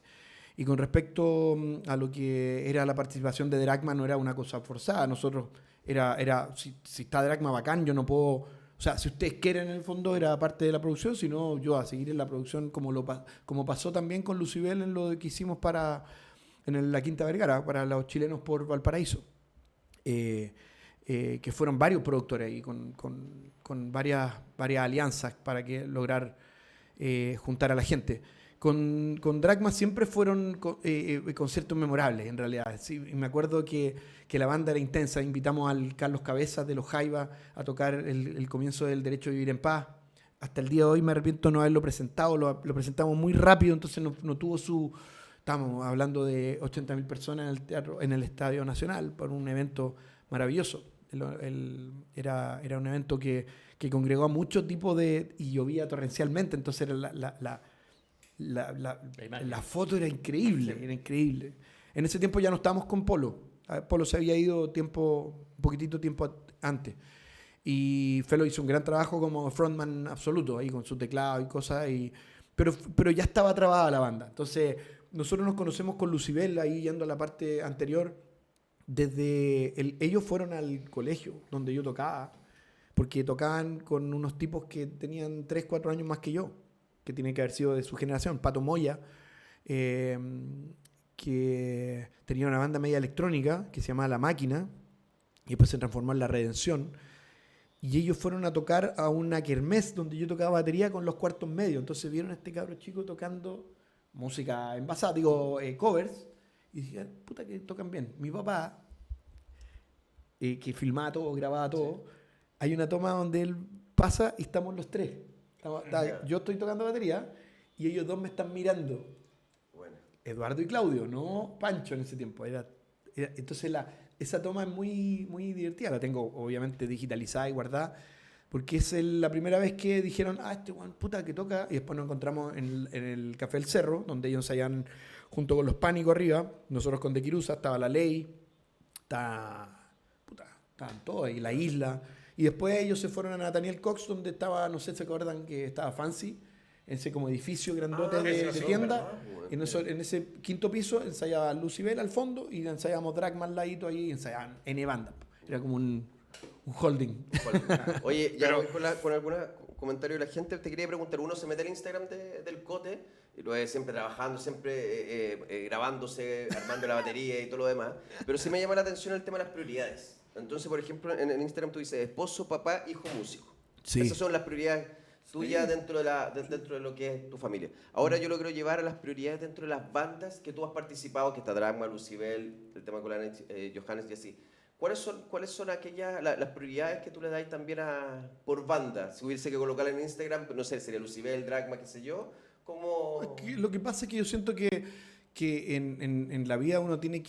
Y con respecto a lo que era la participación de Dragma, no era una cosa forzada. Nosotros si está Dragma, bacán, yo no puedo... O sea, si ustedes quieren, en el fondo era parte de la producción, si no, yo a seguir en la producción, como pasó también con Lucibel en lo que hicimos en la Quinta Vergara, para los chilenos por Valparaíso. Que fueron varios productores ahí, con varias alianzas para lograr juntar a la gente. Con Dragma siempre fueron conciertos memorables, en realidad. Sí, me acuerdo que la banda era intensa. Invitamos al Carlos Cabezas de los Jaivas a tocar el comienzo del Derecho a Vivir en Paz. Hasta el día de hoy me arrepiento de no haberlo presentado. Lo presentamos muy rápido, entonces no tuvo su... Estamos hablando de 80.000 personas en el Estadio Nacional, por un evento maravilloso. Era un evento que congregó a muchos tipos y llovía torrencialmente, entonces era la foto era increíble. En ese tiempo ya no estábamos con Polo. Polo se había ido un poquitito tiempo antes. Y Felo hizo un gran trabajo como frontman absoluto, ahí con su teclado y cosas. Pero ya estaba trabada la banda. Entonces, nosotros nos conocemos con Lucibel, ahí yendo a la parte anterior. Ellos fueron al colegio donde yo tocaba, porque tocaban con unos tipos que tenían 3, 4 años más que yo, que tiene que haber sido de su generación. Pato Moya, que tenía una banda media electrónica que se llamaba La Máquina, y después se transformó en La Redención. y ellos fueron a tocar a una kermés donde yo tocaba batería con los cuartos medios. Entonces vieron a este cabro chico tocando música envasada, covers, y dije, puta que tocan bien. Mi papá, que filmaba todo, grababa todo, hay una toma donde él pasa y estamos los tres. Yo estoy tocando batería y ellos dos me están mirando. Bueno. Eduardo y Claudio, no Pancho en ese tiempo. Entonces esa toma es muy, muy divertida. La tengo obviamente digitalizada y guardada porque es la primera vez que dijeron, este guan puta que toca. Y después nos encontramos en el Café del Cerro, donde ellos ensayan junto con los Pánicos arriba. Nosotros con De Quirusa, estaba La Ley, estaban todos ahí, La Isla. Y después ellos se fueron a Nathaniel Cox, donde estaba, no sé si se acuerdan que estaba Fancy, en ese como edificio grandote de tienda. En ese quinto piso ensayaba Lucibel al fondo y ensayábamos Dragma al ladito ahí y ensayaban N-Banda. Era como un holding. Oye, ya voy con algunos comentarios de la gente. Te quería preguntar, uno se mete al Instagram del Cote, y lo ve siempre trabajando, siempre grabándose, armando la batería y todo lo demás. Pero sí me llama la atención el tema de las prioridades. Entonces, por ejemplo, en Instagram tú dices esposo, papá, hijo, músico. Sí. Esas son las prioridades tuyas dentro de lo que es tu familia. Ahora yo lo quiero llevar a las prioridades dentro de las bandas que tú has participado, que está Dragma, Lucibel, el tema con Johannes y así. ¿Cuáles son las prioridades que tú le das también por banda? Si hubiese que colocarla en Instagram, no sé, sería Lucibel, Dragma, qué sé yo. ¿Cómo? Lo que pasa es que yo siento que en la vida uno tiene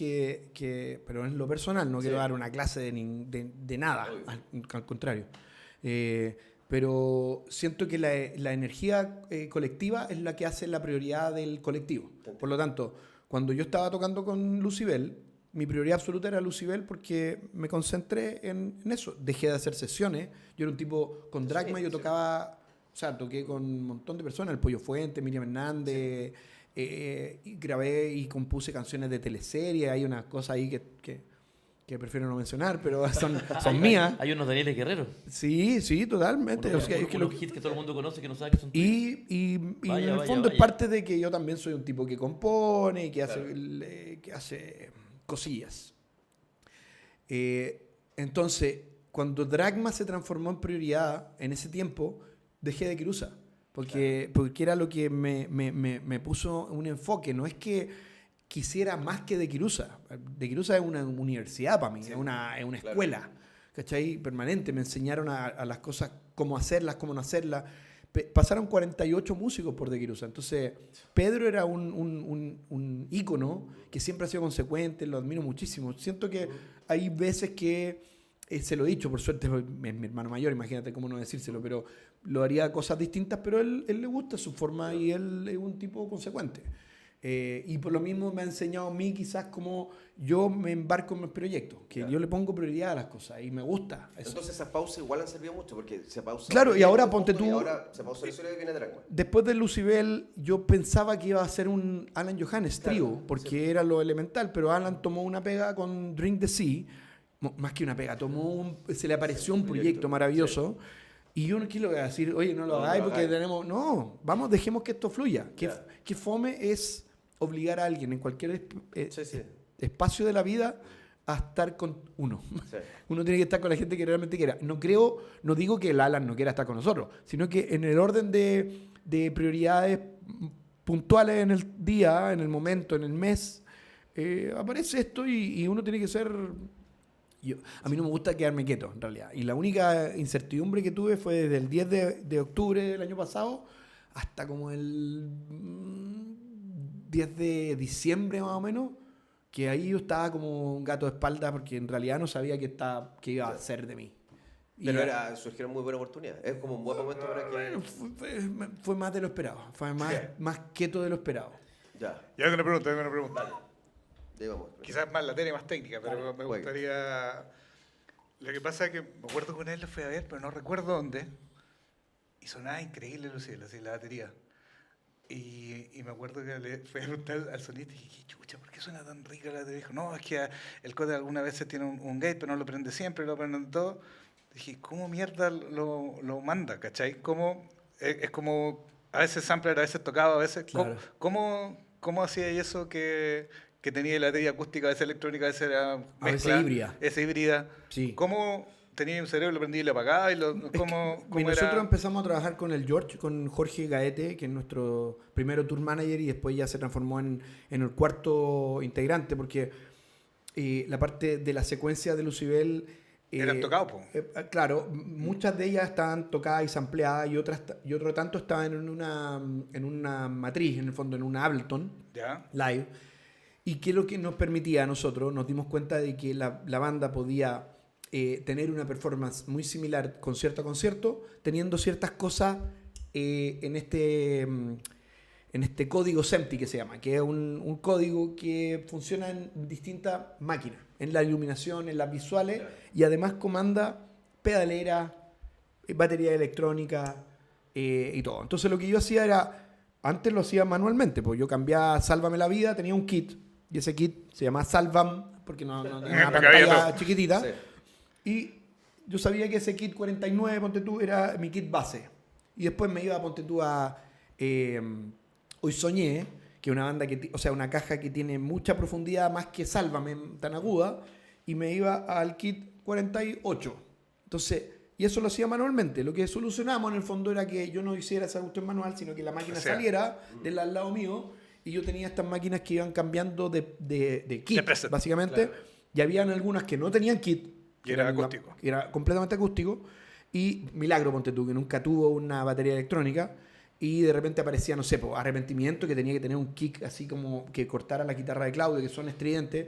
pero en lo personal, no quiero dar una clase de nada, al contrario. Pero siento que la energía colectiva es la que hace la prioridad del colectivo. Por lo tanto, cuando yo estaba tocando con Lucibel, mi prioridad absoluta era Lucibel porque me concentré en eso. Dejé de hacer sesiones. Yo era un tipo con Dragma, yo tocaba, toqué con un montón de personas, el Pollo Fuente, Miriam Hernández. Y grabé y compuse canciones de teleserie. Hay unas cosas ahí que prefiero no mencionar, pero son mías. Hay unos Danieles Guerrero. Sí, totalmente. Unos hits que todo el mundo conoce que no sabe que son tuyos. Y en el fondo es parte de que yo también soy un tipo que compone y que hace cosillas. Entonces, cuando Dragma se transformó en prioridad en ese tiempo, dejé De Quirusa. Porque era lo que me puso un enfoque. No es que quisiera más que De Quirusa. De Quirusa es una universidad para mí, es una escuela, ¿cachai? Permanente. Me enseñaron a las cosas, cómo hacerlas, cómo no hacerlas. Pasaron 48 músicos por De Quirusa. Entonces, Pedro era un ícono que siempre ha sido consecuente, lo admiro muchísimo. Siento que hay veces que, se lo he dicho, por suerte, es mi hermano mayor, imagínate cómo no decírselo, pero lo haría cosas distintas, pero él le gusta su forma y él es un tipo consecuente. Y por lo mismo me ha enseñado a mí quizás cómo yo me embarco en mis proyectos, que yo le pongo prioridad a las cosas y me gusta eso. Entonces esas pausas igual han servido mucho porque se pausa. Claro, y ahora ponte tú. Y ahora se pausa eso y viene Dragma. Después de Lucibel yo pensaba que iba a ser un Alan Johannes trío, porque era lo elemental, pero Alan tomó una pega con Drink the Sea, más que una pega, se le apareció un proyecto maravilloso. Y yo no quiero decir, oye, no lo hagáis porque tenemos... No, vamos, dejemos que esto fluya. Que fome es obligar a alguien en cualquier espacio de la vida a estar con uno. Sí. Uno tiene que estar con la gente que realmente quiera. No digo que el Alan no quiera estar con nosotros, sino que en el orden de prioridades puntuales en el día, en el momento, en el mes, aparece esto y uno tiene que ser... A mí no me gusta quedarme quieto, en realidad. Y la única incertidumbre que tuve fue desde el 10 de octubre del año pasado hasta como el 10 de diciembre más o menos, que ahí yo estaba como un gato de espalda porque en realidad no sabía qué iba a hacer de mí. Pero surgieron muy buenas oportunidades. Es como un buen momento para que... Fue más de lo esperado. Fue más quieto de lo esperado. Ya. Yo tengo una pregunta. Dale. Quizás más lateral y más técnica, pero me gustaría... Lo que pasa es que me acuerdo que una vez lo fui a ver, pero no recuerdo dónde. Y sonaba increíble, Lucía, la batería. Y me acuerdo que le fui a preguntar al sonista y dije, ¿qué chucha? ¿Por qué suena tan rica la batería? Dijo, no, es que el Cote algunas veces tiene un gate, pero no lo prende siempre, lo prende todo. Dije, ¿cómo mierda lo manda, cachai? Es como, a veces sampler, a veces tocado, a veces... Claro. ¿Cómo hacía eso que tenía la batería acústica, a veces electrónica, a veces era mezcla? A veces híbrida. Esa híbrida. Sí. ¿Cómo tenía un cerebro, lo prendí y lo apagaba. ¿Cómo nosotros empezamos a trabajar con con Jorge Gaete, que es nuestro primero tour manager y después ya se transformó en el cuarto integrante, porque la parte de la secuencia de Lucibel... eran tocados, po. Claro, muchas de ellas estaban tocadas y sampleadas y otro tanto estaban en una matriz, en el fondo, en una Ableton live. Y que lo que nos permitía a nosotros, nos dimos cuenta de que la banda podía tener una performance muy similar concierto a concierto, teniendo ciertas cosas en este código SEMPTI que se llama, que es un código que funciona en distintas máquinas, en la iluminación, en las visuales, y además comanda pedalera, batería electrónica y todo. Entonces lo que yo hacía era, antes lo hacía manualmente, pues yo cambiaba Sálvame la Vida, tenía un kit, y ese kit se llamaba Salvam, porque no tenía una pantalla chiquitita, sí. Y yo sabía que ese kit 49, ponte tú, era mi kit base. Y después me iba, ponte tú, a Hoy Soñé, que es una banda una caja que tiene mucha profundidad, más que Sálvame, tan aguda, y me iba al kit 48. Entonces, y eso lo hacía manualmente. Lo que solucionamos en el fondo era que yo no hiciera esa cuestión manual, sino que la máquina saliera del al lado mío, y yo tenía estas máquinas que iban cambiando de kit, básicamente, claro. Y habían algunas que no tenían kit, y era acústico. Era completamente acústico, y Milagro, ponte tú, que nunca tuvo una batería electrónica, y de repente aparecía, no sé, Arrepentimiento, que tenía que tener un kick así como que cortara la guitarra de Claudio, que son estridentes,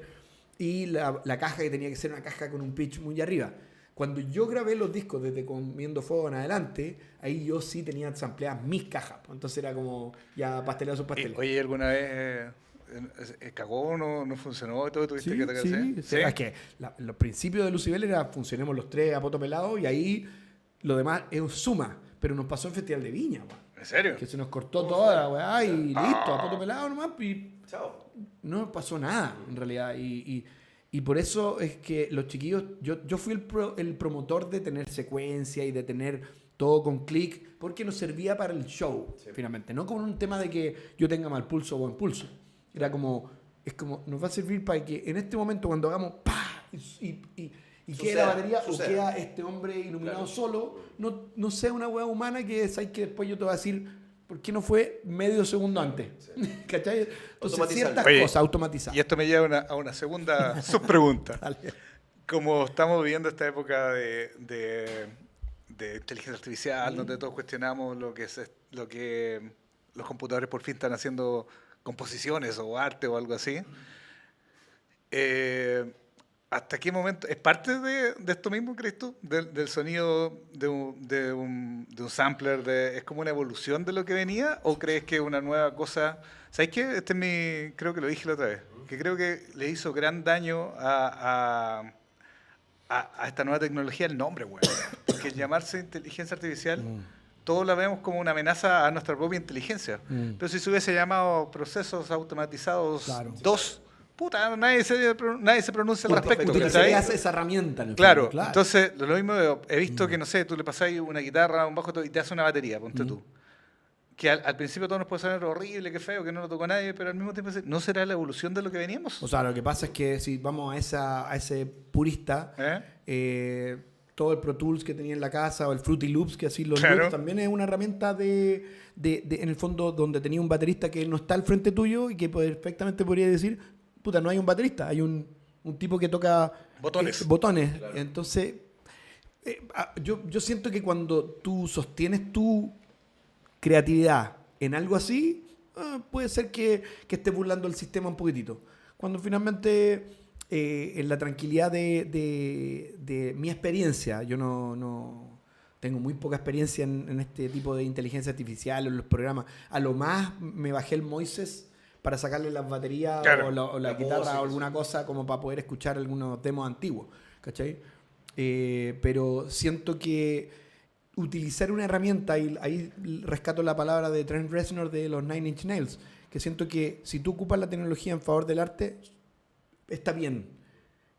y la caja que tenía que ser una caja con un pitch muy arriba. Cuando yo grabé los discos desde Comiendo Fuego en adelante, ahí yo sí tenía sampleadas mis cajas. Entonces era como ya pastelazo pastel. Oye, ¿alguna vez cagó, no funcionó? ¿Todo tuviste que atacar? Sí. Es que los principios de Lucibel era funcionemos los tres a poto pelado, y ahí lo demás es suma. Pero nos pasó en Festival de Viña, weá. ¿En serio? Que se nos cortó toda la weá y listo, a poto pelado nomás. Y chao. No pasó nada, en realidad. Y por eso es que los chiquillos... Yo fui el promotor de tener secuencia y de tener todo con clic, porque nos servía para el show, finalmente. No como un tema de que yo tenga mal pulso o buen pulso. Era como... Es como... Nos va a servir para que en este momento, cuando hagamos... ¡Pah! Y queda la batería, o queda este hombre iluminado solo, no sea una hueá humana que sabes que después yo te voy a decir por qué no fue medio segundo antes. Sí. ¿Cachai? Entonces, ciertas cosas automatizadas. Y esto me lleva a una segunda subpregunta. Como estamos viviendo esta época de inteligencia artificial, donde todos cuestionamos lo que los computadores por fin están haciendo composiciones o arte o algo así. ¿Hasta qué momento? ¿Es parte de esto mismo, crees tú? ¿Del sonido de un sampler? ¿Es como una evolución de lo que venía? ¿O crees que es una nueva cosa? ¿Sabes qué? Creo que lo dije la otra vez. Que creo que le hizo gran daño a esta nueva tecnología el nombre, güey. Porque llamarse inteligencia artificial, todos la vemos como una amenaza a nuestra propia inteligencia. Pero si se hubiese llamado procesos automatizados 2... Puta, nadie se pronuncia al respecto. Utilizarías esa herramienta. Claro, entonces lo mismo he visto que, no sé, tú le pasás una guitarra, un bajo y te hace una batería, ponte tú. Que al principio todo nos puede sonar horrible, qué feo, que no lo tocó nadie, pero al mismo tiempo, ¿no será la evolución de lo que veníamos? O sea, lo que pasa es que si vamos a ese purista, todo el Pro Tools que tenía en la casa o el Fruity Loops, que así los loops, también es una herramienta en el fondo, donde tenía un baterista que no está al frente tuyo y que perfectamente podría decir... Puta, no hay un baterista, hay un tipo que toca botones. Claro. Entonces, yo siento que cuando tú sostienes tu creatividad en algo así, puede ser que estés burlando el sistema un poquitito. Cuando finalmente, en la tranquilidad de mi experiencia, yo no tengo muy poca experiencia en este tipo de inteligencia artificial, en los programas. A lo más me bajé el Moises para sacarle las baterías o la guitarra o alguna cosa como para poder escuchar algunos demos antiguos, ¿cachai? Pero siento que utilizar una herramienta, y ahí rescato la palabra de Trent Reznor de los Nine Inch Nails, que siento que si tú ocupas la tecnología en favor del arte, está bien.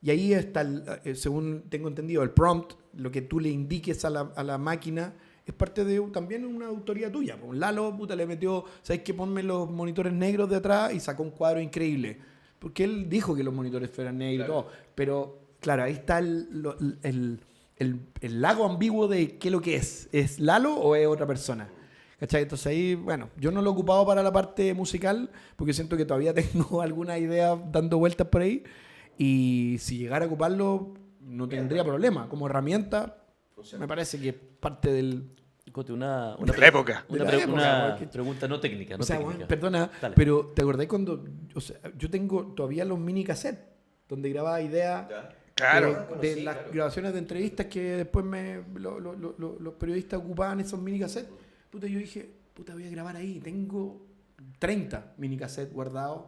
Y ahí está, según tengo entendido, el prompt, lo que tú le indiques a la máquina, es parte de también una autoría tuya. Lalo, puta, le metió, ¿sabes qué? Ponme los monitores negros de atrás y sacó un cuadro increíble. Porque él dijo que los monitores fueran negros y todo. Pero, claro, ahí está el el lago ambiguo de qué es lo que es. ¿Es Lalo o es otra persona? ¿Cachai? Entonces ahí, bueno, yo no lo he ocupado para la parte musical porque siento que todavía tengo alguna idea dando vueltas por ahí y si llegara a ocuparlo no tendría problema. Como herramienta me parece que es parte del... Una época. pregunta no técnica. No técnica. Bueno, perdona, Dale. pero ¿te acordás cuando... O sea, yo tengo todavía los mini cassettes donde grababa ideas Claro. de las grabaciones de entrevistas que después los periodistas ocupaban esos mini cassettes. Puta, yo dije, puta, voy a grabar ahí. Tengo 30 mini cassettes guardados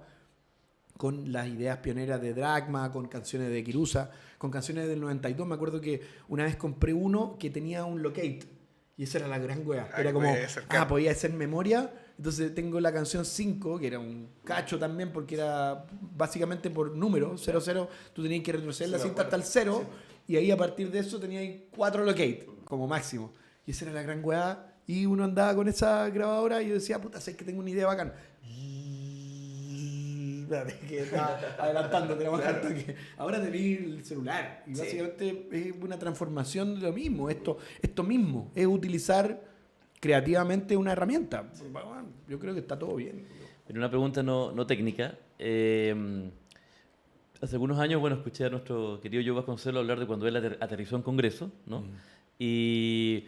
con las ideas pioneras de Dragma, con canciones de Kirusa, con canciones del 92. Me acuerdo que una vez compré uno que tenía un locate. Y esa era la gran wea. Era como, podía hacer memoria. Entonces tengo la canción 5, que era un cacho también, porque era básicamente por número, 00. Tú tenías que retroceder la cinta hasta el 0. Y ahí a partir de eso tenías 4 locate, como máximo. Y esa era la gran wea. Y uno andaba con esa grabadora y yo decía, puta, sé que tengo una idea bacán. Que estaba adelantando, tenemos que ahora tenéis el celular. Y básicamente es una transformación de lo mismo. Esto mismo es utilizar creativamente una herramienta. Bueno, yo creo que está todo bien. Pero una pregunta no técnica. Hace algunos años, bueno, escuché a nuestro querido Joe Vasconcelos hablar de cuando él aterrizó en Congreso, ¿no? Y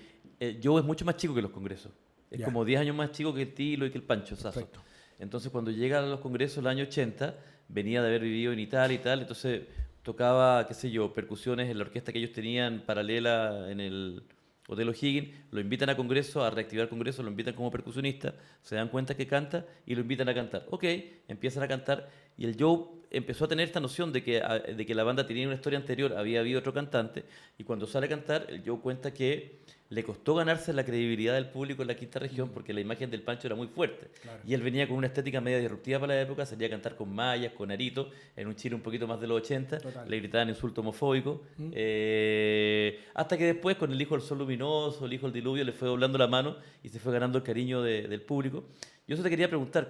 Joe es mucho más chico que los congresos. Es como 10 años más chico que el Tilo y que el Pancho Sasso. Perfecto. Entonces, cuando llega a los congresos el año 80, venía de haber vivido en Italia y tal, entonces tocaba, qué sé yo, percusiones en la orquesta que ellos tenían paralela en el Hotel O'Higgins, lo invitan a congreso, a reactivar congreso, lo invitan como percusionista, se dan cuenta que canta y lo invitan a cantar. Ok, empiezan a cantar y el Joe empezó a tener esta noción de que la banda tenía una historia anterior, había habido otro cantante, y cuando sale a cantar, el Joe cuenta que le costó ganarse la credibilidad del público en la quinta región porque la imagen del Pancho era muy fuerte. Claro. Y él venía con una estética media disruptiva para la época, salía a cantar con mallas, con aritos, en un Chile un poquito más de los 80, total. Le gritaban insulto homofóbico, hasta que después con el Hijo del Sol Luminoso, el Hijo del Diluvio, le fue doblando la mano y se fue ganando el cariño del público. Yo eso te quería preguntar,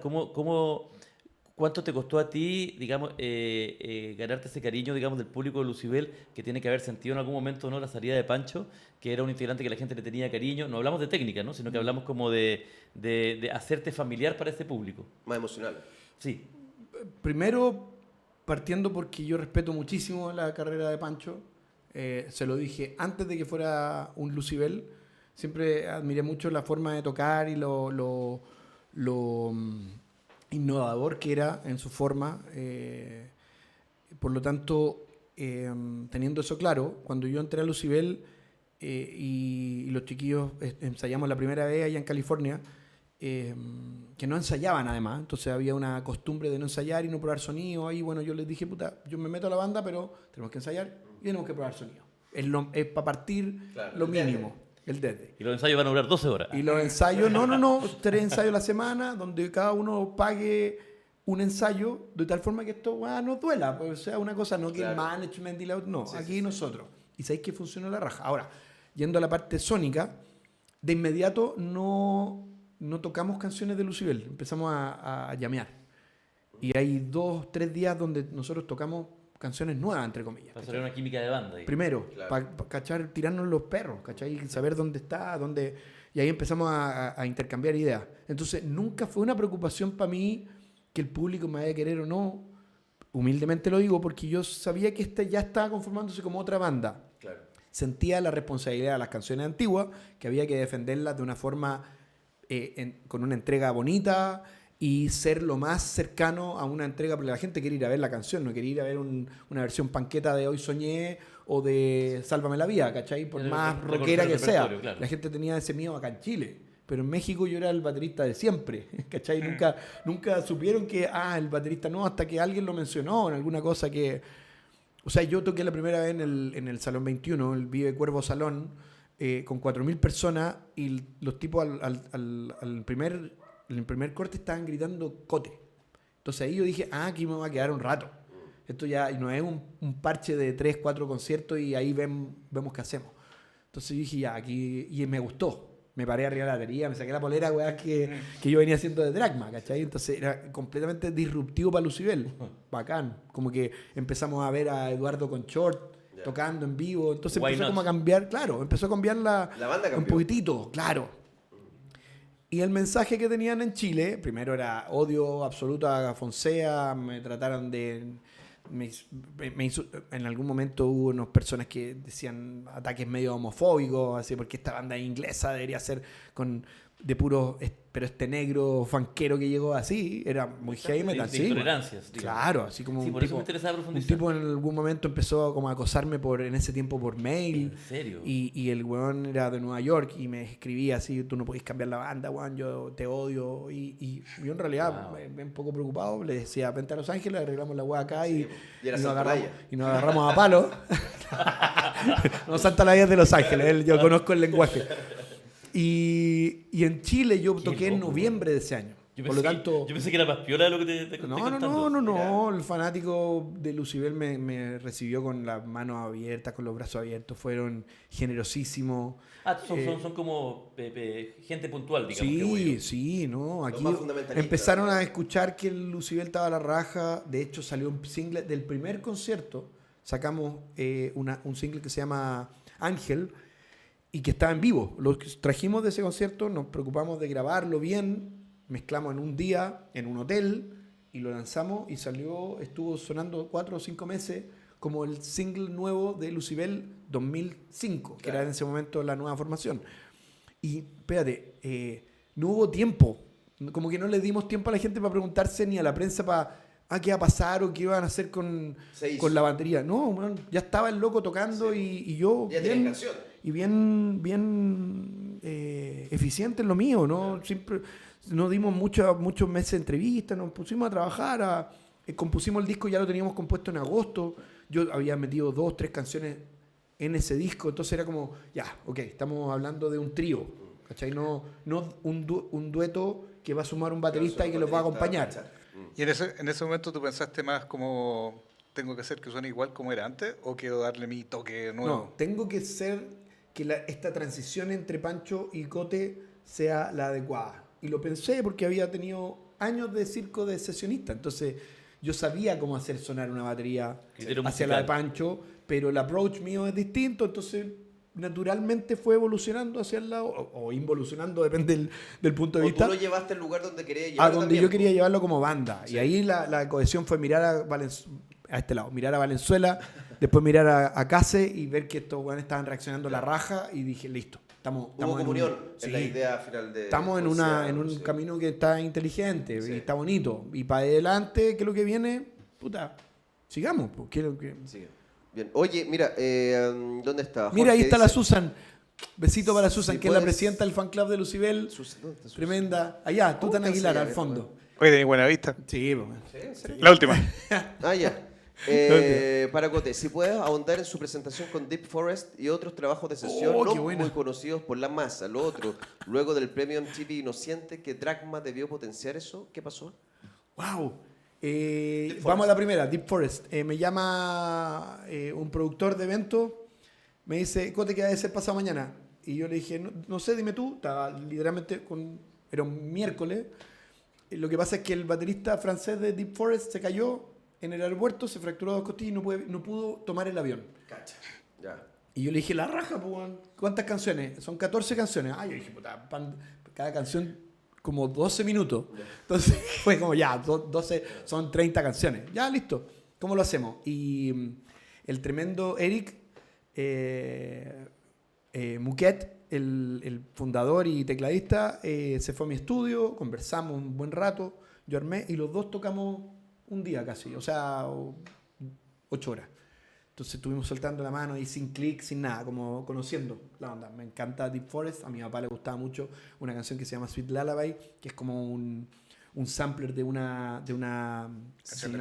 ¿cuánto te costó a ti, digamos, ganarte ese cariño, digamos, del público de Lucibel, que tiene que haber sentido en algún momento, ¿no?, la salida de Pancho, que era un integrante que la gente le tenía cariño? No hablamos de técnica, ¿no?, sino que hablamos como de hacerte familiar para ese público. Más emocional. Sí. Primero, partiendo porque yo respeto muchísimo la carrera de Pancho, se lo dije antes de que fuera un Lucibel, siempre admiré mucho la forma de tocar y lo innovador que era en su forma. Por lo tanto, teniendo eso claro, cuando yo entré a Lucibel y los chiquillos ensayamos la primera vez allá en California, que no ensayaban además, entonces había una costumbre de no ensayar y no probar sonido. Ahí, bueno, yo les dije, puta, yo me meto a la banda, pero tenemos que ensayar y tenemos que probar sonido. Es para partir, claro, lo mínimo. El desde. Y los ensayos van a durar 12 horas. Y los ensayos, no, 3 ensayos a la semana, donde cada uno pague un ensayo, de tal forma que esto no duela. Pues, o sea, una cosa no, claro, que el management y la otra. No, sí, aquí sí, nosotros. Y sabéis que funcionó la raja. Ahora, yendo a la parte sónica, de inmediato no tocamos canciones de Lucibel. Empezamos a llamear. Y hay 2-3 días donde nosotros tocamos canciones nuevas, entre comillas. Para hacer una química de banda. Ahí. Primero, claro, para cachar, tirarnos los perros, ¿cachai? Saber dónde está, dónde... Y ahí empezamos a intercambiar ideas. Entonces, nunca fue una preocupación para mí que el público me vaya a querer o no. Humildemente lo digo, porque yo sabía que ya estaba conformándose como otra banda. Claro. Sentía la responsabilidad de las canciones antiguas, que había que defenderlas de una forma, con una entrega bonita, y ser lo más cercano a una entrega, porque la gente quiere ir a ver la canción, no quiere ir a ver una versión panqueta de Hoy Soñé o de Sálvame la Vida, ¿cachai? Por más rockera que sea. Claro. La gente tenía ese miedo acá en Chile, pero en México yo era el baterista de siempre, ¿cachai? Nunca supieron que, el baterista no, hasta que alguien lo mencionó en alguna cosa que... O sea, yo toqué la primera vez en el Salón 21, el Vive Cuervo Salón, con 4.000 personas, y los tipos en el primer corte estaban gritando cote. Entonces ahí yo dije, aquí me voy a quedar un rato. Esto ya no es un parche de 3-4 conciertos y ahí vemos qué hacemos. Entonces dije, ya, aquí... Y me gustó. Me paré arriba de la batería, me saqué la polera, weá, que yo venía haciendo de Dragma, ¿cachai? Entonces era completamente disruptivo para Lucibel. Bacán. Como que empezamos a ver a Eduardo con short, tocando en vivo. Entonces Why empezó not? como a cambiar, claro, empezó a cambiar La banda cambió. un poquitito, claro. Y el mensaje que tenían en Chile, primero era odio absoluto a Fonsea, me trataron de... en algún momento hubo unas personas que decían ataques medio homofóbicos, así porque esta banda inglesa debería ser de puro, pero este negro fanquero que llegó así, era muy heavy metal. De intolerancias, digamos. Claro, así como Sí, un por eso tipo, me interesaba un profundizar. tipo en algún momento empezó como a acosarme en ese tiempo por mail. ¿En serio? Y el weón era de Nueva York y me escribía así, tú no podés cambiar la banda, weón, yo te odio. Y yo en realidad, un poco preocupado, le decía, vente a Los Ángeles, arreglamos la weá acá y nos agarramos a palo. No salta la vida de Los Ángeles, yo conozco el lenguaje. Y en Chile yo toqué en noviembre de ese año. Por lo tanto, yo pensé que era más piola de lo que te contando. no. El fanático de Lucibel me recibió con las manos abiertas, con los brazos abiertos. Fueron generosísimos. Son como gente puntual, digamos. Sí, no. Aquí más fundamentalistas. empezaron a escuchar que el Lucibel estaba a la raja. De hecho, salió un single del primer concierto. Sacamos un single que se llama Ángel y que estaba en vivo. Lo trajimos de ese concierto, nos preocupamos de grabarlo bien, mezclamos en un día, en un hotel, y lo lanzamos y estuvo sonando 4 o 5 meses como el single nuevo de Lucibel 2005, que era en ese momento la nueva formación. Y espérate, no hubo tiempo, como que no le dimos tiempo a la gente para preguntarse ni a la prensa para qué va a pasar o qué iban a hacer con la batería. No, man, ya estaba el loco tocando y yo ya bien, canción. Y bien eficiente en lo mío, ¿no? Siempre nos dimos muchos meses de entrevistas, nos pusimos a trabajar, compusimos el disco, ya lo teníamos compuesto en agosto. Yo había metido 2 o 3 canciones en ese disco, entonces era como, ya, ok, estamos hablando de un trío, ¿cachai? No un dueto que va a sumar un baterista y que los va a acompañar. ¿Y en ese momento tú pensaste más como, tengo que hacer que suene igual como era antes o quiero darle mi toque nuevo? No, tengo que ser que esta transición entre Pancho y Cote sea la adecuada. Y lo pensé porque había tenido años de circo de sesionista, entonces yo sabía cómo hacer sonar una batería hacia la de Pancho, pero el approach mío es distinto, entonces naturalmente fue evolucionando hacia el lado, o involucionando, depende del punto de vista. O tú lo llevaste al lugar donde querías a llevarlo donde también. yo quería llevarlo como banda. Sí. Y ahí la cohesión fue mirar a este lado, mirar a Valenzuela, después mirar a Case y ver que estos weones estaban reaccionando a la raja y dije, listo. Hubo comunión en la idea final de... Estamos en un camino que está inteligente y está bonito. Y para adelante, ¿qué es lo que viene? Puta, sigamos. ¿Qué es lo que... Sigue. Bien. Oye, mira, ¿dónde está? Mira, ahí está la Susan. Besito para Susan, que es la presidenta del fan club de Lucibel. Tremenda. Allá, tú tan Aguilar, al fondo. Oye, tenés buena vista. Sí, la última. Ya. Para Cote, si puedes ahondar en su presentación con Deep Forest y otros trabajos de sesión no muy conocidos por la masa. Lo otro, luego del premio MTV Inocente, que Dragma debió potenciar eso. ¿Qué pasó? ¡Wow! Vamos a la primera, Deep Forest. Me llama un productor de evento, me dice, Cote, ¿qué va a ser pasado mañana? Y yo le dije, no sé, dime tú. Estaba literalmente era un miércoles. Lo que pasa es que el baterista francés de Deep Forest se cayó en el aeropuerto, se fracturó 2 costillas y no pudo tomar el avión. Cacha. Ya. Y yo le dije, la raja, pues, ¿cuántas canciones? Son 14 canciones. Yo dije, puta, cada canción como 12 minutos. Entonces fue como, ya, 12 son 30 canciones. Ya, listo. ¿Cómo lo hacemos? Y el tremendo Eric Muquet, el fundador y tecladista, se fue a mi estudio, conversamos un buen rato, yo armé y los dos tocamos un día casi, o sea, 8 horas. Entonces estuvimos soltando la mano y sin clic, sin nada, como conociendo la onda. Me encanta Deep Forest, a mi papá le gustaba mucho una canción que se llama Sweet Lullaby, que es como un sampler de una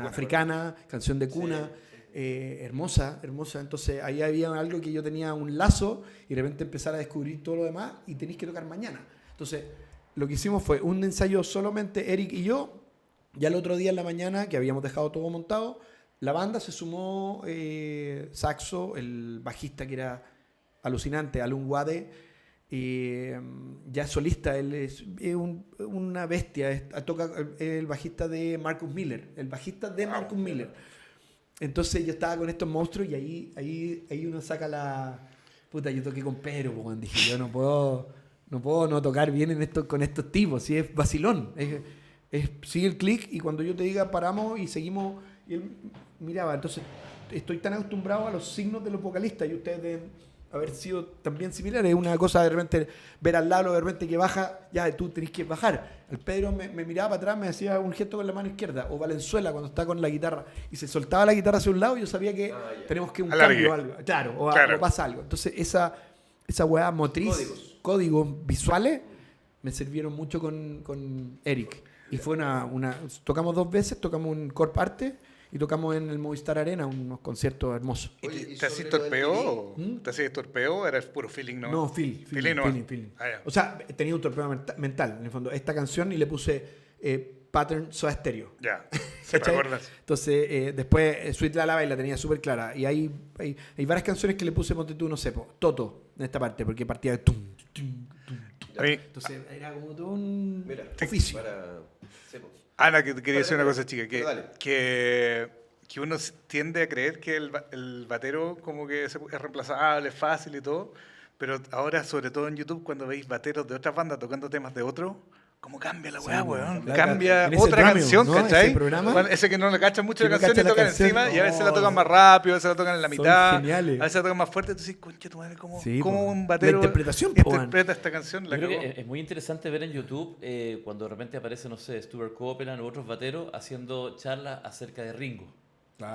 africana, canción de cuna, hermosa. Entonces ahí había algo que yo tenía un lazo y de repente empezar a descubrir todo lo demás y tenéis que tocar mañana. Entonces lo que hicimos fue un ensayo solamente Eric y yo, ya el otro día en la mañana que habíamos dejado todo montado, la banda se sumó saxo, el bajista que era alucinante, Alun Wade, ya solista, él es una bestia, toca el bajista de Marcus Miller, Entonces yo estaba con estos monstruos y ahí uno saca la... Puta, yo toqué con Pedro, pues, dije, yo no puedo no tocar bien con estos tipos, si es vacilón. Sigue el clic y cuando yo te diga paramos y seguimos, y él miraba, entonces estoy tan acostumbrado a los signos de los vocalistas y ustedes deben haber sido también similares. Es una cosa de repente ver al lado, de repente que baja, ya tú tenés que bajar. El Pedro me miraba para atrás, me hacía un gesto con la mano izquierda, o Valenzuela cuando está con la guitarra y se soltaba la guitarra hacia un lado, yo sabía que tenemos que un cambio o algo. Claro, o pasa algo. Entonces esa weá motriz, códigos visuales, me sirvieron mucho con Eric. Y fue tocamos 2 veces, tocamos un Corp Arte y tocamos en el Movistar Arena unos conciertos hermosos. Oye, ¿te hacías torpeo? ¿Te hacías torpeo o era puro feeling? No, feeling. O sea, tenía un torpeo mental, en el fondo. Esta canción y le puse Pattern Soda Stereo. Ya, ¿se te acuerdas? Entonces, después Sweet Lullaby la tenía súper clara. Y hay varias canciones que le puse, ponte tú, no sé, Toto, en esta parte, porque partía de tum. Entonces, era como todo un oficio. Ana, que quería decir una cosa, chica, que uno tiende a creer que el batero como que es reemplazable, es fácil y todo, pero ahora, sobre todo en YouTube, cuando veis bateros de otras bandas tocando temas de otro, ¿cómo cambia la weá, weón? Cambia otra canción, ¿no? ¿cachai? Ese que no le cachan mucho la canción y tocan encima, y a veces la tocan más rápido, a veces la tocan en la mitad, a veces la tocan más fuerte, entonces, concha tu madre, ¿cómo un batero interpreta esta canción? Yo creo que es muy interesante ver en YouTube cuando de repente aparece, no sé, Stuart Copeland u otros bateros haciendo charlas acerca de Ringo.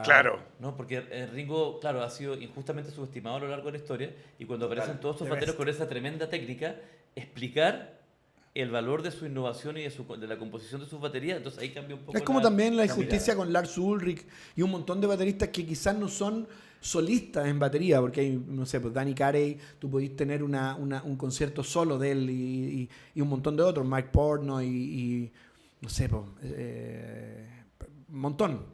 Claro. ¿No? Porque Ringo, claro, ha sido injustamente subestimado a lo largo de la historia, y cuando aparecen todos estos bateros con esa tremenda técnica, explicar el valor de su innovación y de la composición de sus baterías, entonces ahí cambia un poco. Es como también la injusticia con Lars Ulrich y un montón de bateristas que quizás no son solistas en batería, porque hay, no sé, pues Danny Carey, tú podís tener un concierto solo de él y un montón de otros, Mike Portnoy y no sé, pues, un montón,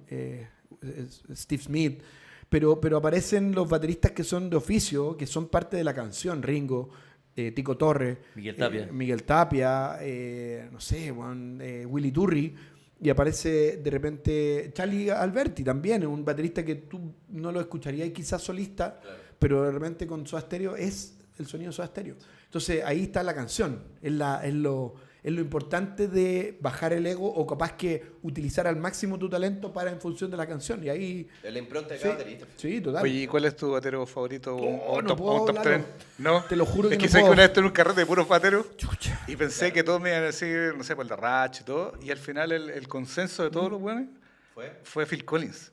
Steve Smith, pero aparecen los bateristas que son de oficio, que son parte de la canción, Ringo, Tico Torres, Miguel Tapia, no sé, Willy Turri, y aparece de repente Charlie Alberti también, un baterista que tú no lo escucharías quizás solista, pero de repente con Soda Stereo es el sonido de Soda Stereo. Entonces ahí está la canción, es lo importante de bajar el ego o capaz que utilizar al máximo tu talento para en función de la canción. Y ahí... La impronta de cada baterista. Sí, total. Oye, ¿y cuál es tu batero favorito? ¿Un top 3? ¿No? Te lo juro que no puedo. Es que sé que una vez estuve en un carrete de puros bateros y pensé que todos me iban a decir, no sé, por el de Ratch y todo, y al final el consenso de todos los buenos fue Phil Collins.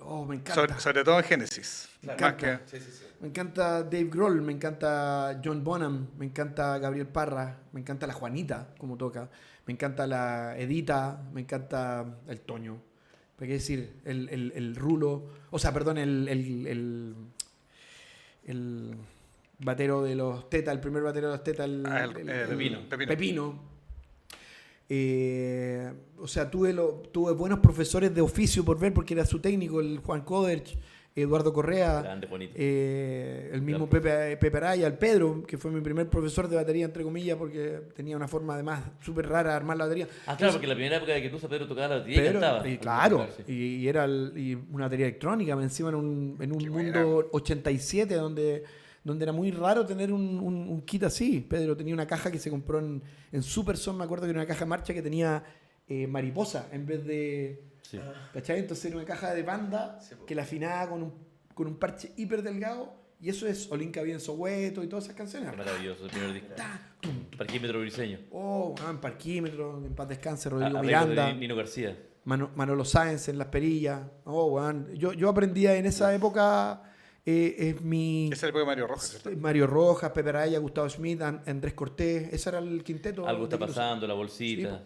Oh, me encanta. Sobre todo en Genesis. Me encanta. Sí. Me encanta Dave Grohl, me encanta John Bonham, me encanta Gabriel Parra, me encanta la Juanita, como toca, me encanta la Edita, me encanta el Toño. ¿Para qué decir? El Rulo, o sea, perdón, el batero de los Tetas, el primer batero de los Tetas, Pepino. O sea, tuve buenos profesores de oficio por ver, porque era su técnico, el Juan Coderch, Eduardo Correa, grande, el mismo Pepe Araya, el Pedro, que fue mi primer profesor de batería, entre comillas, porque tenía una forma además súper rara de armar la batería. Claro, porque la primera época de que tú Pedro tocaba la batería y cantaba. Claro, y era una batería electrónica, encima en un mundo 87, donde era muy raro tener un kit así. Pedro tenía una caja que se compró en Superson, me acuerdo que era una caja marcha que tenía mariposa en vez de... Sí. ¿Cachai? Entonces era una caja de banda que la afinaba con un parche hiper delgado, y eso es Olinka Bien Soweto y todas esas canciones. Maravilloso, el primer disco. Parquímetro briseño. En Parquímetro, en paz descanse, Rodrigo Miranda. Nino García. Manolo Sáenz en Las Perillas. Yo aprendía en esa época... Esa es la época de Mario Rojas, ¿cierto? Mario Rojas, Pepe Araya, Gustavo Schmidt, Andrés Cortés. Ese era el quinteto. Algo está pasando, La Bolsita.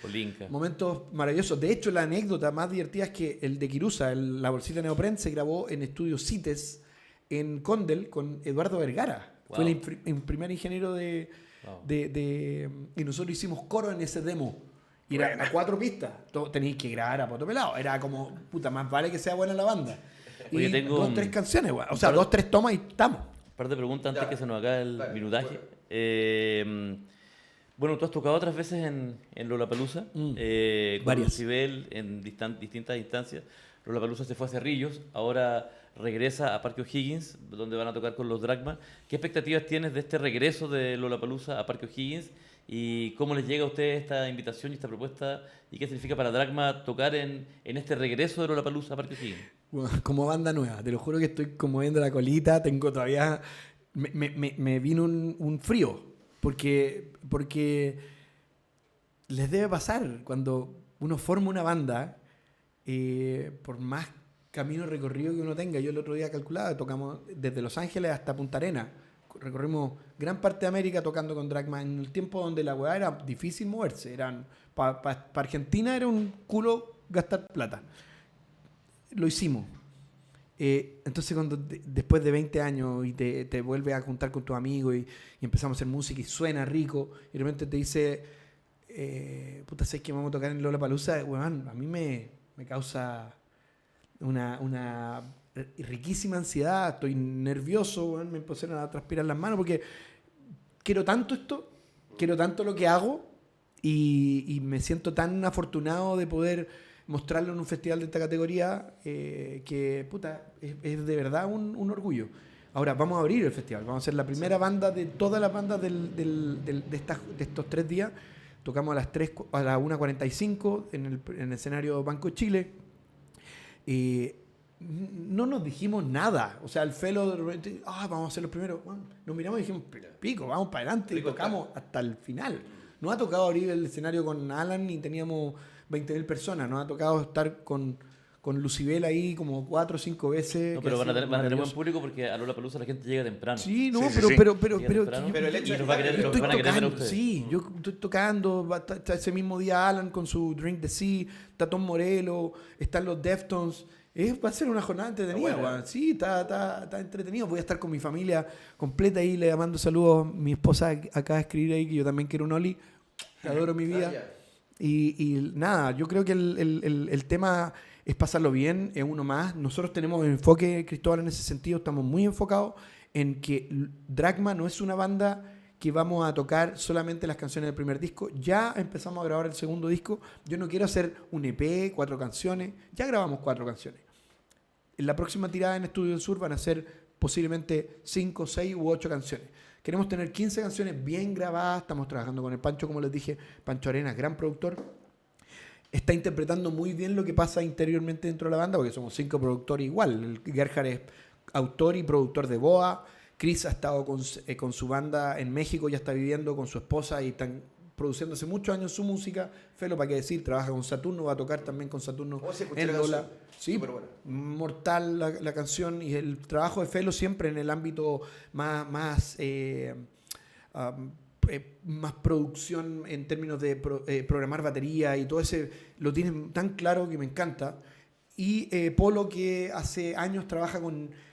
Olinka. Momentos maravillosos. De hecho, la anécdota más divertida es que el de Quirusa, La Bolsita Neopren, se grabó en Estudio CITES en Condel con Eduardo Vergara. Wow. Fue el primer ingeniero y nosotros hicimos coro en ese demo. Y era a 4 pistas. Tenéis que grabar a poto pelado. Era como, puta, más vale que sea buena la banda. Oye, y tengo 2 o 3 canciones, o sea, 2 o 3 tomas y estamos. Un par de preguntas antes que se nos acabe el minutaje. Bueno, tú has tocado otras veces en Lollapalooza, con varias. Lucibel en distintas instancias. Lollapalooza se fue a Cerrillos, ahora regresa a Parque O'Higgins, donde van a tocar con los Dragma. ¿Qué expectativas tienes de este regreso de Lollapalooza a Parque O'Higgins? ¿Y cómo les llega a ustedes esta invitación y esta propuesta? ¿Y qué significa para Dragma tocar en este regreso de Lollapalooza a Parque O'Higgins? Bueno, como banda nueva, te lo juro que estoy como viendo la colita, tengo todavía... Me vino un frío, porque les debe pasar cuando uno forma una banda, por más camino recorrido que uno tenga. Yo el otro día calculaba, tocamos desde Los Ángeles hasta Punta Arenas, recorrimos gran parte de América tocando con Dragma en el tiempo donde la weá era difícil moverse. Para Argentina era un culo gastar plata. Lo hicimos. Entonces cuando después de 20 años y te vuelves a juntar con tus amigos y empezamos a hacer música y suena rico y de repente te dice puta, ¿sabes que vamos a tocar en Lollapalooza? Bueno, a mí me causa una riquísima ansiedad, estoy nervioso, bueno, me empezaron a transpirar las manos porque quiero tanto esto, quiero tanto lo que hago y me siento tan afortunado de poder mostrarlo en un festival de esta categoría que, puta, es de verdad un orgullo. Ahora, vamos a abrir el festival. Vamos a ser la primera banda de todas las bandas de estos 3 días. Tocamos a las 1:45 en el escenario Banco Chile. No nos dijimos nada. O sea, el Felo de repente, vamos a ser los primeros. Bueno, nos miramos y dijimos, pico, vamos para adelante. Y tocamos hasta el final. Nos ha tocado abrir el escenario con Alan y teníamos 20.000 personas. Nos ha tocado estar con Lucibel ahí como 4 o 5 veces. No, pero van a tener buen público porque a Lollapalooza la gente llega temprano. Sí, no, sí, pero el hecho los van a querer ver a ustedes. Sí, yo estoy tocando, está ese mismo día Alan con su Drink the Sea, está Tom Morello, están los Deftones. Va a ser una jornada entretenida, bueno. Sí, está entretenido. Voy a estar con mi familia completa ahí, le mando saludos a mi esposa acá a escribir ahí que yo también quiero un Oli, que adoro mi vida. Y nada, yo creo que el tema es pasarlo bien, es uno más. Nosotros tenemos enfoque, Cristóbal, en ese sentido, estamos muy enfocados en que Dragma no es una banda que vamos a tocar solamente las canciones del primer disco. Ya empezamos a grabar el segundo disco. Yo no quiero hacer un EP, 4 canciones. Ya grabamos 4 canciones. En la próxima tirada en Estudio del Sur van a ser posiblemente 5, 6 u 8 canciones. Queremos tener 15 canciones bien grabadas. Estamos trabajando con el Pancho, como les dije. Pancho Arenas, gran productor. Está interpretando muy bien lo que pasa interiormente dentro de la banda, porque somos 5 productores igual. El Gerhard es autor y productor de Boa. Chris ha estado con su banda en México, ya está viviendo con su esposa y están produciendo hace muchos años su música. Felo, para qué decir, trabaja con Saturno, va a tocar también con Saturno en Lola. Sí, bueno. Mortal la canción y el trabajo de Felo siempre en el ámbito más producción en términos de programar batería y todo ese, lo tienen tan claro que me encanta. Y Polo, que hace años trabaja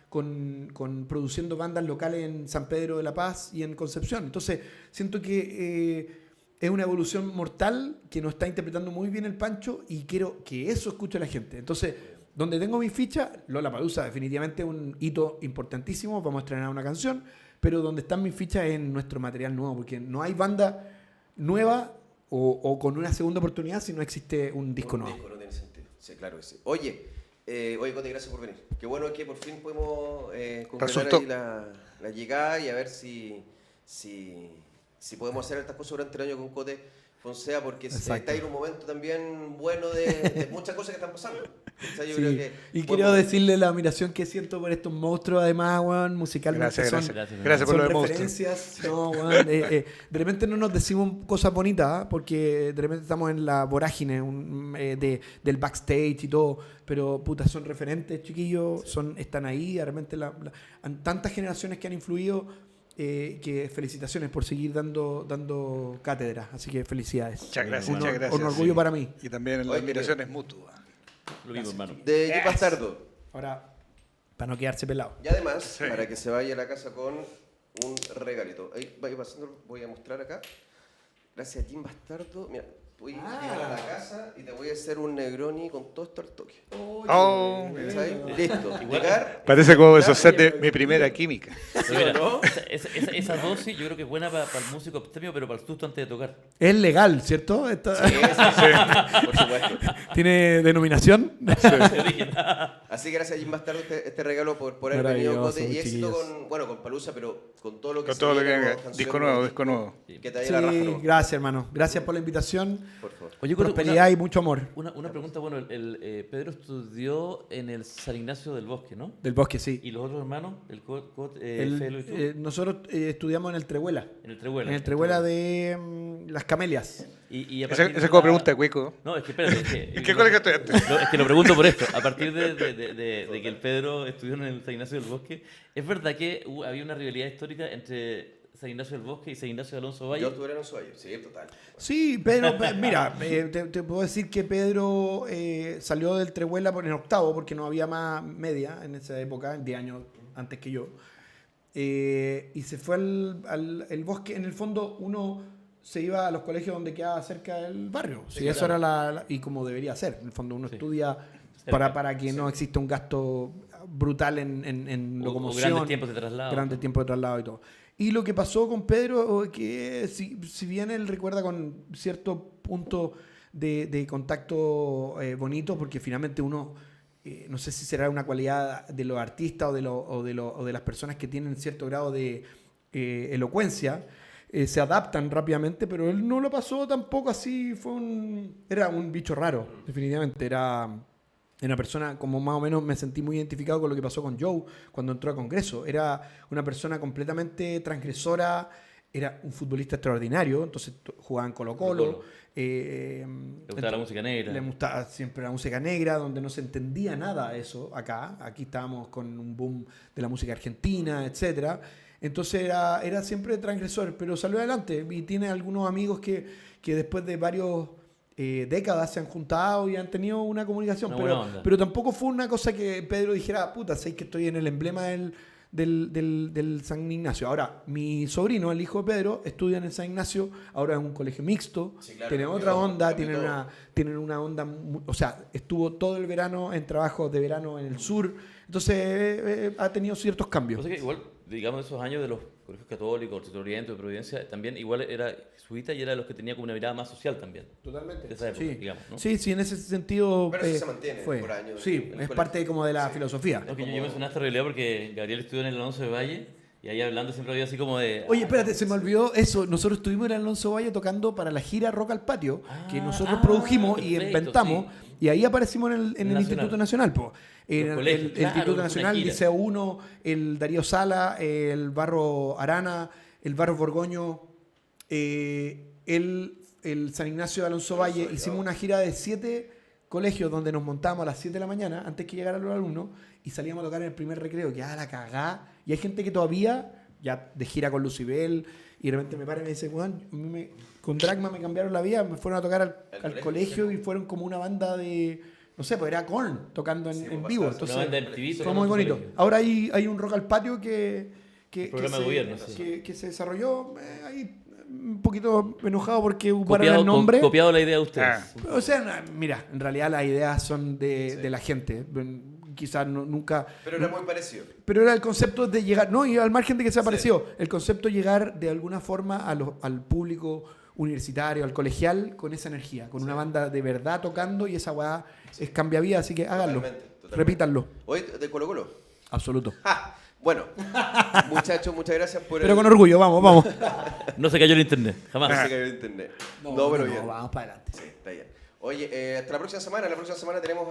con produciendo bandas locales en San Pedro de la Paz y en Concepción. Entonces, siento que es una evolución mortal que nos está interpretando muy bien el Pancho y quiero que eso escuche la gente. Entonces, donde tengo mi ficha, Lollapalooza definitivamente un hito importantísimo, vamos a estrenar una canción, pero donde están mis fichas es en nuestro material nuevo, porque no hay banda nueva o con una segunda oportunidad si no existe un disco nuevo. Disco no tiene sentido. Sí, claro que sí. Oye, Cote, gracias por venir. Qué bueno que por fin podemos concretar ahí la llegada y a ver si podemos hacer estas cosas durante el año con Cote Fonsea, porque está en un momento también bueno de muchas cosas que están pasando. O sea, yo creo que quiero decirle la admiración que siento por estos monstruos, además, weón, musicalmente gracias por son lo de referencias. No, weón, de repente no nos decimos cosas bonitas, porque de repente estamos en la vorágine del backstage y todo, pero puta, son referentes, chiquillos, están ahí, de repente tantas generaciones que han influido. Que felicitaciones por seguir dando cátedra, así que felicidades. Muchas gracias. Un orgullo para mí. Y también la admiración es mutua. Lo mismo, hermano. De Jim Bastardo. Ahora, para no quedarse pelado. Y además, para que se vaya a la casa con un regalito. Ahí vaya pasando, voy a mostrar acá. Gracias a Jim Bastardo. Mira, Voy a llegar a la casa y te voy a hacer un Negroni con todo esto al toque. ¿Sabes? Listo. Llegar. Parece como esos set de mi primera química. ¿Sí o no? Esa dosis yo creo que es buena para el músico abstemio, pero para el susto antes de tocar. Es legal, ¿cierto? Sí, por supuesto. ¿Tiene denominación? Sí. Así que gracias a Jim Bastardo este regalo por haber venido, Cote, y éxito con Palusa, pero con todo lo que con todo lo que haga. Disco nuevo. Que te vaya la raja, ¿no? Gracias, hermano. Gracias por la invitación. Por favor. Oye, prosperidad y mucho amor. Una pregunta, bueno, Pedro estudió en el San Ignacio del Bosque, ¿no? Del Bosque, sí. ¿Y los otros hermanos? Felo y tú. Nosotros estudiamos en el Trehuela. En el Trehuela. En el Trehuela de Las Camelias. Esa es como pregunta de Cueco. No, es que espérate. ¿En qué colegio estudiaste? Es que lo pregunto por esto. A partir de que el Pedro estudió en el San Ignacio del Bosque, ¿es verdad que había una rivalidad histórica entre San Ignacio del Bosque y San Ignacio de Alonso Valle? Yo estuve en Alonso Valle, sí, total. Sí, Pedro, mira, te puedo decir que Pedro salió del Trehuela en octavo, porque no había más media en esa época, 10 años antes que yo. Y se fue al Bosque. En el fondo, uno se iba a los colegios donde quedaba cerca del barrio. Sí, eso era y como debería ser. En el fondo, uno estudia para que no exista un gasto brutal en locomoción. Grandes tiempos de traslado. Grandes tiempos de traslado y todo. Y lo que pasó con Pedro, que si bien él recuerda con cierto punto de contacto bonito, porque finalmente uno, no sé si será una cualidad de los artistas o de las personas que tienen cierto grado de elocuencia, se adaptan rápidamente, pero él no lo pasó tampoco así, era un bicho raro, definitivamente, era una persona, como más o menos me sentí muy identificado con lo que pasó con Joe cuando entró a Congreso. Era una persona completamente transgresora, era un futbolista extraordinario, entonces jugaba en Colo-Colo. Le gustaba la música negra. Le gustaba siempre la música negra, donde no se entendía nada de eso acá. Aquí estábamos con un boom de la música argentina, etcétera. Entonces era siempre transgresor, pero salió adelante y tiene algunos amigos que después de varios décadas se han juntado y han tenido una comunicación, pero tampoco fue una cosa que Pedro dijera, puta, sé que estoy en el emblema del San Ignacio. Ahora, mi sobrino, el hijo de Pedro, estudia en el San Ignacio, ahora en un colegio mixto, sí, claro, tiene otra onda, tienen una onda, o sea, estuvo todo el verano en trabajos de verano en el sur, entonces ha tenido ciertos cambios. O sea que igual, digamos, esos años de los colegios católicos, Centro Oriente, de Providencia, también igual era jesuita y era de los que tenía como una mirada más social también. Totalmente. De esa época, sí, digamos, ¿no? Sí, en ese sentido. Pero eso se mantiene por años. Sí, es parte como de la filosofía. No, yo mencioné esta realidad porque Gabriel estudió en el Alonso de Valle y ahí hablando siempre había así como de... Oye, espérate, se me olvidó eso. Nosotros estuvimos en el Alonso Valle tocando para la gira Rock al Patio, que nosotros produjimos perfecto, y inventamos. Sí. Y ahí aparecimos en el Instituto Nacional. En el Instituto Nacional, Liceo 1, el Darío Sala, el Barro Arana, el Barro Borgoño, el San Ignacio de Alonso Valle. Hicimos una gira de 7 colegios donde nos montábamos a las 7 de la mañana antes que llegaran los alumnos y salíamos a tocar en el primer recreo, que la cagá. Y hay gente que todavía, ya de gira con Lucibel, y de repente me para y me dice, Juan, con Dragma me cambiaron la vida, me fueron a tocar al colegio y fueron como una banda de, no sé, pues era Korn tocando en vivo. Entonces, fue muy bonito. Ahora hay un Rock al Patio que se desarrolló ahí un poquito enojado porque ocuparon el nombre. Copiado la idea de ustedes. O sea, mira, en realidad las ideas son de la gente. Quizás nunca... Pero era muy parecido. Pero era el concepto de llegar... No, y al margen de que se apareció. El concepto de llegar de alguna forma al público universitario, al colegial, con esa energía. Con una banda de verdad tocando y esa weá es cambia vida. Así que háganlo. Totalmente. Repítanlo. ¿Hoy de Colo-Colo? Absoluto. Bueno, muchachos, muchas gracias por... Pero con orgullo, vamos. No se cayó el internet, jamás. No se cayó el internet. No, pero bien. Vamos para adelante. Sí, está bien. Oye, hasta la próxima semana. La próxima semana tenemos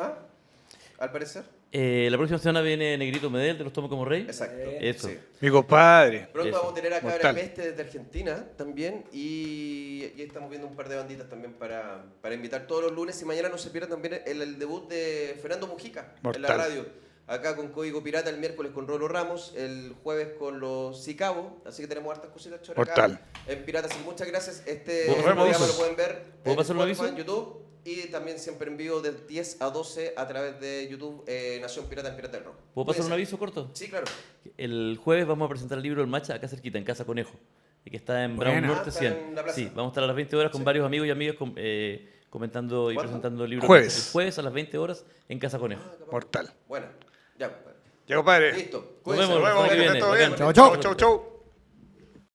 al parecer. La próxima semana viene Negrito Medel, de los Tomo como Rey. Exacto. Eso. Sí. Mi compadre. Pronto vamos a tener a Cabra Peste desde Argentina también. Y estamos viendo un par de banditas también para invitar todos los lunes. Y mañana no se pierda también el debut de Fernando Mujica en la radio. Acá con Código Pirata el miércoles con Rolo Ramos, el jueves con los Sicabo, así que tenemos hartas cositas choras acá en Piratas. Y muchas gracias. Este programa lo pueden ver en Spotify, en YouTube y también siempre en vivo de 10 a 12 a través de YouTube Nación Pirata en Pirata del Rock. ¿Puedo pasar un aviso corto? Sí, claro. El jueves vamos a presentar el libro El Macha acá cerquita, en Casa Conejo. que está en Brown Buena. Norte 100. Sí, vamos a estar a las 20 horas con varios amigos y amigas comentando y ¿Cuándo? presentando el libro. Jueves. El jueves a las 20 horas en Casa Conejo. Mortal. Bueno, ya, compadre. Ya, compadre. Listo. Nos vemos, Nos vemos, que que esté viene. todo bien. Bacán. Chau, chau. Chau, chau.